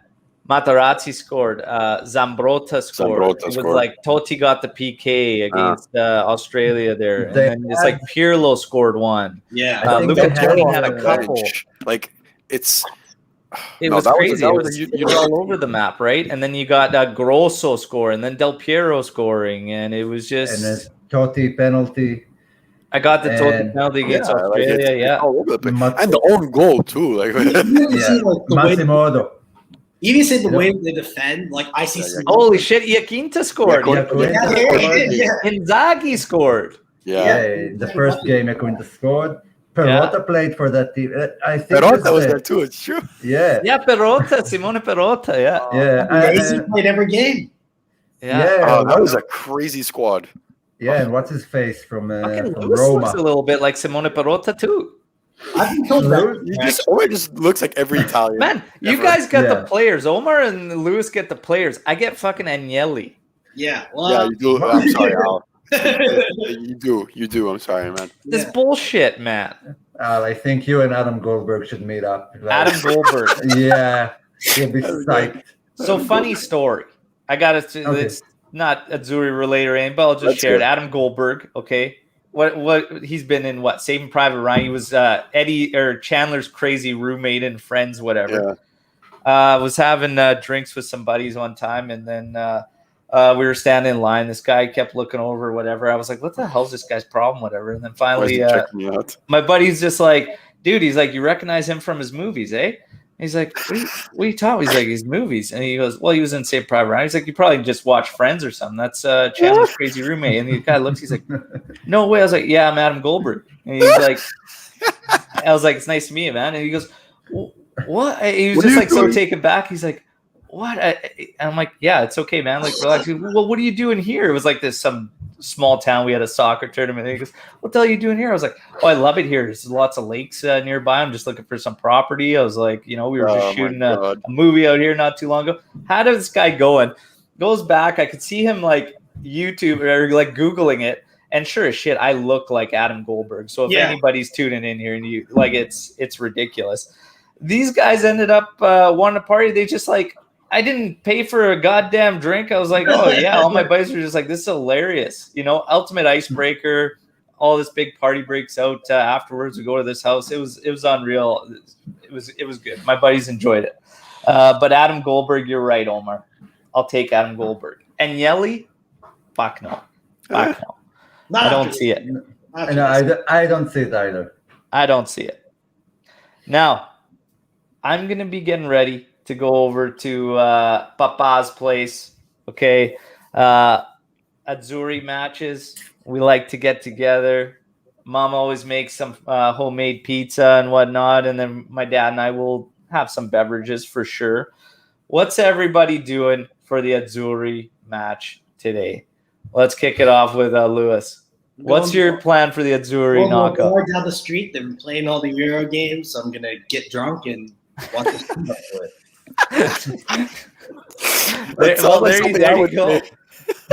Materazzi scored, Zambrotta scored. It was like Totti got the PK against Australia there, and then it's like Pirlo scored one. Yeah, Luca Toni had a couple. Like it's. It was crazy. It was all over the map, right? And then you got Grosso score, and then Del Piero scoring, and it was just. And then Totti penalty. I got the Totti penalty against Australia, and the own goal too. Like, Massimodo. You even said the way they defend, like I see. Holy shit! Iaquinta scored. Inzaghi scored. The first game Iaquinta scored. Perotta played for that team. I think Perotta was there too. It's true. Yeah. Yeah, Perotta, Simone Perotta. He played every game. That was a crazy squad. Yeah, and what's his face from Lewis Roma? looks a little bit like Simone Perotta too. I've been told that. Omar just looks like every Italian. Man, you guys got the players. Omar and Lewis get the players. I get fucking Agnelli. Yeah. Well, you do. I'm sorry, Al. You do. I'm sorry, man. This bullshit, man. I think you and Adam Goldberg should meet up. Adam Goldberg. Yeah, he'll be psyched. So funny story. I got it. It's not Azzurri related or anything, but I'll just share it. Adam Goldberg. Okay. What he's been in? What Saving Private Ryan? He was Eddie or Chandler's crazy roommate and friends, whatever. Was having drinks with some buddies one time, and then we were standing in line. This guy kept looking over, whatever. I was like, "What the hell's this guy's problem?" Whatever. And then finally, my buddy's just like, "Dude," he's like, "You recognize him from his movies, eh?" He's like, what are you talking? He's like, his movies. And he goes, well, he was in Saving Private Ryan. He's like, you probably just watched Friends or something. That's Chandler's crazy roommate. And the guy looks, he's like, no way. I was like, yeah, I'm Adam Goldberg. And he's like, I was like, it's nice to meet you, man. And he goes, what? He was just like so taken back. He's like, what? And I'm like, yeah, it's okay, man. Like, relax. Well, what are you doing here? It was like some small town. We had a soccer tournament. And he goes, what the hell are you doing here? I was like, oh, I love it here. There's lots of lakes nearby. I'm just looking for some property. I was like, we were just shooting a movie out here not too long ago. How did this guy going? Goes back. I could see him like YouTube or like Googling it. And sure as shit, I look like Adam Goldberg. So if anybody's tuning in here and you like, it's ridiculous. These guys ended up wanting to party. They just like, I didn't pay for a goddamn drink. I was like, oh yeah, all my buddies were just like, this is hilarious. Ultimate icebreaker. All this big party breaks out afterwards. We go to this house. It was unreal. It was good. My buddies enjoyed it. But Adam Goldberg, you're right, Omar. I'll take Adam Goldberg. And Yelly, fuck no. Fuck no. I don't see it. No, I don't see it either. I don't see it. Now, I'm gonna be getting ready to go over to Papa's place. Okay. Azzurri matches. We like to get together. Mom always makes some homemade pizza and whatnot. And then my dad and I will have some beverages for sure. What's everybody doing for the Azzurri match today? Let's kick it off with Lewis. What's your plan for the Azzurri knockout? We're down the street. They've been playing all the Euro games. So I'm going to get drunk and watch the stand up for it. There you go.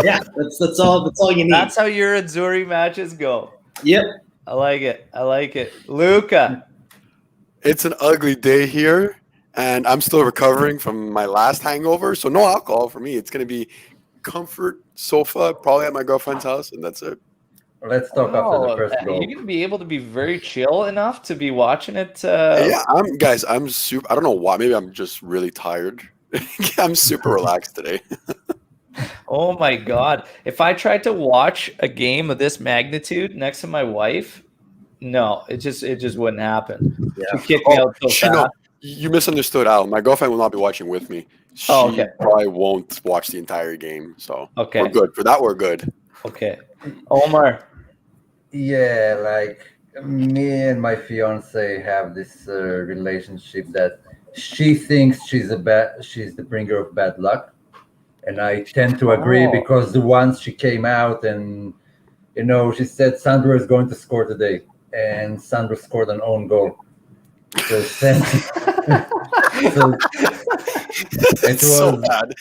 Yeah, that's all you need. That's how your Azzurri matches go. Yep. I like it. Luca. It's an ugly day here, and I'm still recovering from my last hangover, so no alcohol for me. It's going to be comfort sofa, probably at my girlfriend's house, and that's it. Let's talk after the first goal. You're going to be able to be very chill enough to be watching it. Yeah, I'm super. I don't know why. Maybe I'm just really tired. I'm super relaxed today. Oh my God. If I tried to watch a game of this magnitude next to my wife, no, it just wouldn't happen. Yeah. She'd kick me out so fast. No, you misunderstood, Al. My girlfriend will not be watching with me. She probably won't watch the entire game. So we're good. For that, we're good. Okay. Omar. Yeah, like me and my fiance have this relationship that she thinks she's the bringer of bad luck. And I tend to agree because once she came out and, she said Sandro is going to score today. And Sandro scored an own goal. So, so It's so bad.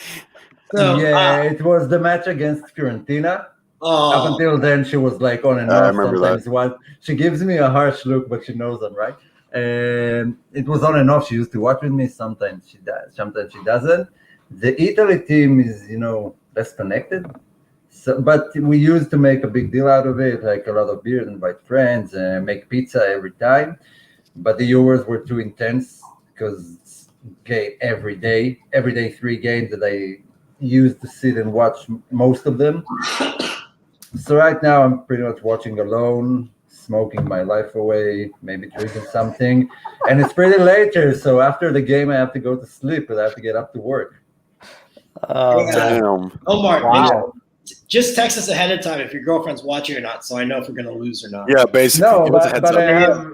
So, yeah, it was the match against Fiorentina. Up oh, until then, she was like on and I off. remember Sometimes what she gives me a harsh look, but she knows I'm right. And it was on and off. She used to watch with me. Sometimes she does. Sometimes she doesn't. The Italy team is, less connected. So, but we used to make a big deal out of it, like a lot of beers, invite friends, and make pizza every time. But the Euros were too intense because it's game every day 3 games that I used to sit and watch most of them. So right now I'm pretty much watching alone, smoking my life away, maybe drinking something, and it's pretty late here. So after the game, I have to go to sleep, but I have to get up to work. Yeah. Damn. Omar, Wow. just text us ahead of time if your girlfriend's watching or not, so I know if we're gonna lose or not. Yeah, basically. No, Give us a but heads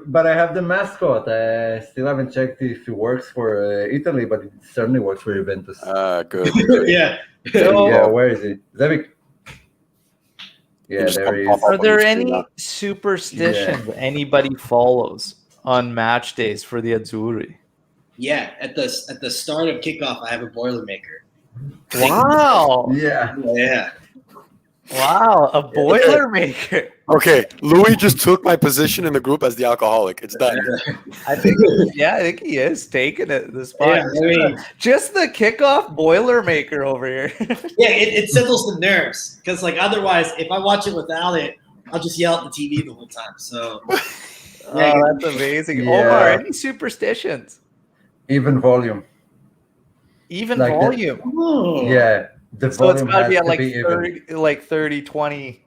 but up. I have the mascot. I still haven't checked if it works for Italy, but it certainly works for Juventus. Good. Yeah. So, Yeah, where is he? Zevik. Yeah, just there come he pop is. up are on there the screen any now. superstitions anybody follows on match days for the Azzurri? Yeah. At the start of kickoff, I have a Boilermaker. Wow. Yeah. Yeah. Wow. A Boilermaker. Okay, Louis just took my position in the group as the alcoholic. It's done. I think he is taking it the spot. Yeah, I mean, Just the kickoff Boilermaker over here. yeah, it settles the nerves because, like, otherwise, if I watch it without it, I'll just yell at the TV the whole time. So, yeah, Oh, that's amazing. Yeah. Omar, any superstitions? Even volume. Even Like volume. Yeah. The So it's volume got to has be at to like be 30, like 30, 20.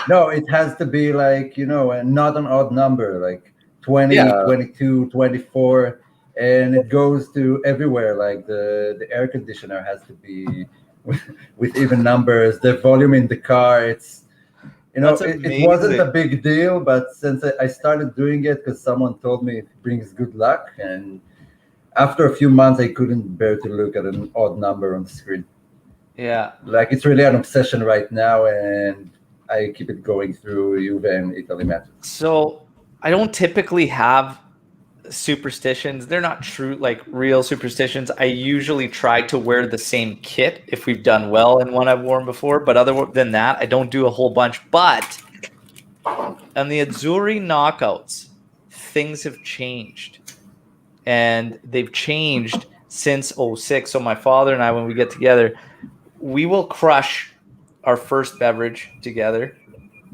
No, it has to be like, not an odd number, like 20, Yeah. 22, 24, and it goes to everywhere. Like the air conditioner has to be with even numbers. The volume in the car, it's, That's it wasn't a amazing. big deal, but since I started doing it because someone told me it brings good luck, and after a few months, I couldn't bear to look at an odd number on the screen. Yeah. Like it's really an obsession right now, and I keep it going through Juve and Italy matches. So I don't typically have superstitions. They're not true, like real superstitions. I usually try to wear the same kit if we've done well in one I've worn before. But other than that, I don't do a whole bunch. But on the Azzurri knockouts, things have changed. And they've changed since 06. So my father and I, when we get together, we will crush our first beverage together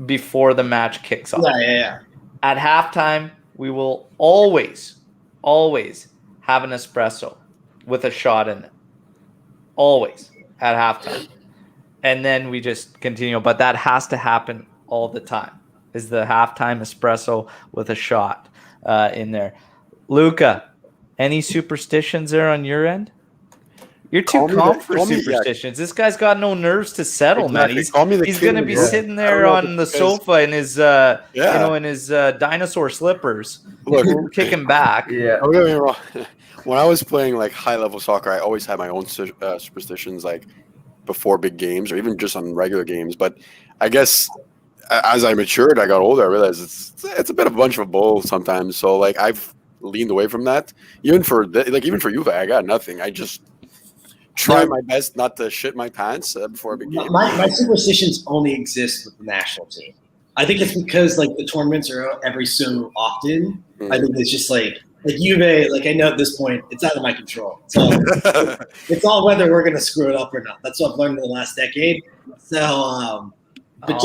before the match kicks off. yeah. At halftime, we will always have an espresso with a shot in it. Always at halftime. And then we just continue. But that has to happen all the time, is the halftime espresso with a shot in there. Luca, any superstitions there on your end? You're too calm for superstitions. This guy's got no nerves to settle, man. He's going to be sitting there on the sofa in his, in his dinosaur slippers, kicking back. Yeah. Don't get me wrong. When I was playing like high level soccer, I always had my own superstitions, like before big games or even just on regular games. But I guess as I matured, I got older, I realized it's a bit of a bunch of bull sometimes. So like I've leaned away from that. Even for Juve, I got nothing. I just try my best not to shit my pants before a big game. My superstitions only exist with the national team. I think it's because like the tournaments are every so often. Mm-hmm. I think it's just like Juve. Like I know at this point, it's out of my control. So it's all whether we're gonna screw it up or not. That's what I've learned in the last decade. So, but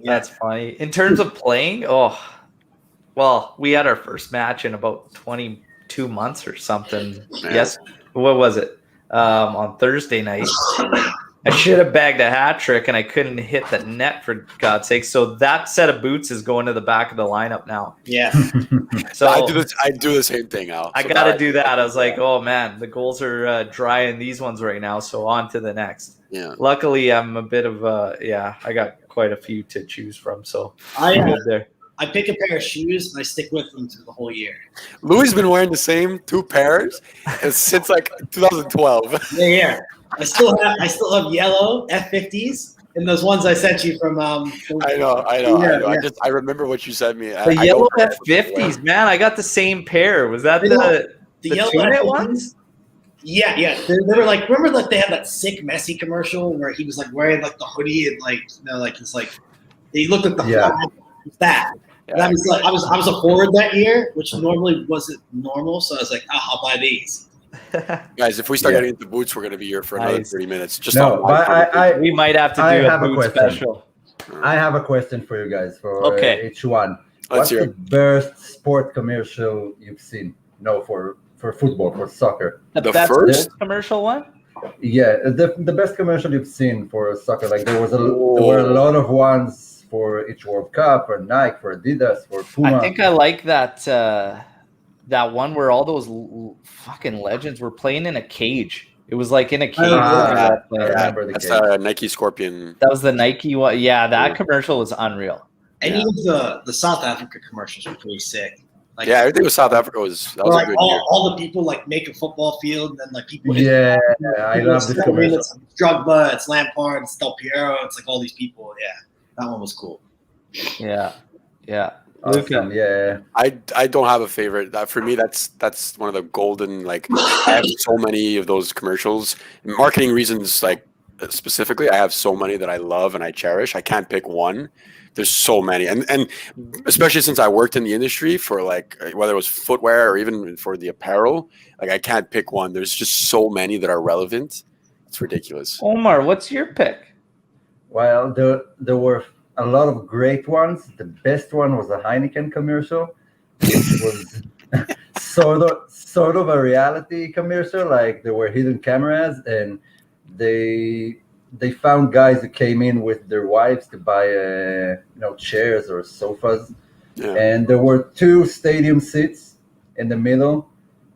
that's funny. In terms of playing, well, we had our first match in about 22 months or something. Man. Yes, what was it? On Thursday night. I should have bagged a hat trick and I couldn't hit the net for God's sake. So that set of boots is going to the back of the lineup now. Yeah. So I do the same thing, Al. I got to do that. I was like, oh man, the goals are dry in these ones right now. So on to the next. Yeah. Luckily, I'm a bit of I got quite a few to choose from. So I'm good there. I pick a pair of shoes and I stick with them through the whole year. Louis has been wearing the same 2 pairs since like 2012. Yeah. I still have yellow F50s in those ones I sent you from. I know. Yeah. I remember what you sent me. The yellow F50s, man. I got the same pair. Was that the yellow tune-it F50s? ones? Yeah. They were like, remember, like they had that sick Messi commercial where he was like wearing like the hoodie and like like he's like he looked like the flag. It's that. And I was like, I was a forward that year, which normally wasn't normal. So I was like, I'll buy these. Guys, if we start getting into boots, we're going to be here for another 30 minutes. Just we might have to do a boot special. I have a question for you guys for each one. What's the best sport commercial you've seen? No, for football, for soccer. The first commercial one? Yeah, the best commercial you've seen for soccer. Like there were a lot of ones for each World Cup, for Nike, for Adidas, for Puma. I think I like that that one where all those fucking legends were playing in a cage. It was like in a cage. I remember the cage. That's Nike Scorpion. That was the Nike one. Yeah, that commercial was unreal. Any of the South Africa commercials were pretty sick. Like, everything with South Africa was a good year. All the people like make a football field, and then like people. I love this commercial. It's Drogba, it's Lampard, it's Del Piero, it's like all these people. Yeah, that one was cool. Yeah. Awesome. Yeah. I don't have a favorite. For me, that's one of the golden. Like I have so many of those commercials. Marketing reasons, like specifically, I have so many that I love and I cherish. I can't pick one. There's so many, and especially since I worked in the industry for like whether it was footwear or even for the apparel, like I can't pick one. There's just so many that are relevant. It's ridiculous. Omar, what's your pick? Well, there were a lot of great ones. The best one was a Heineken commercial, which was sort of a reality commercial. Like there were hidden cameras, and they found guys who came in with their wives to buy chairs or sofas, and there were 2 stadium seats in the middle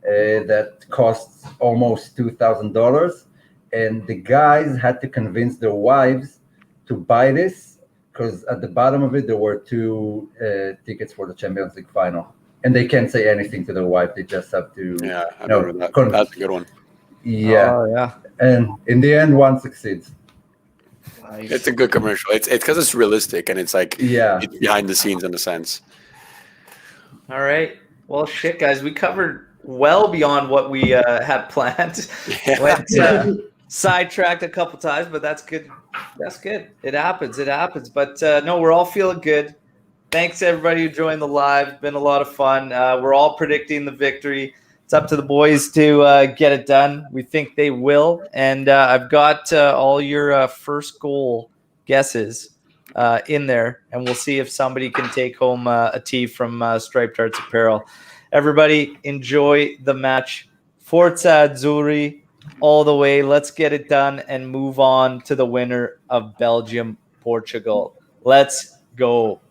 that cost almost $2,000, and the guys had to convince their wives to buy this because at the bottom of it there were 2 tickets for the Champions League final, and they can't say anything to their wife. They just have to. Yeah, I remember that. That's a good one. Yeah, and in the end, one succeeds. Nice. It's a good commercial. It's because it's realistic and it's like it's behind the scenes in a sense. All right. Well, shit, guys, we covered well beyond what we had planned. Went sidetracked a couple times, but that's good. That's good. It happens. But no, we're all feeling good. Thanks to everybody who joined the live. It's been a lot of fun. We're all predicting the victory. It's up to the boys to get it done. We think they will. And I've got all your first goal guesses in there. And we'll see if somebody can take home a tee from Striped Arts Apparel. Everybody, enjoy the match. Forza Azzurri all the way. Let's get it done and move on to the winner of Belgium-Portugal. Let's go.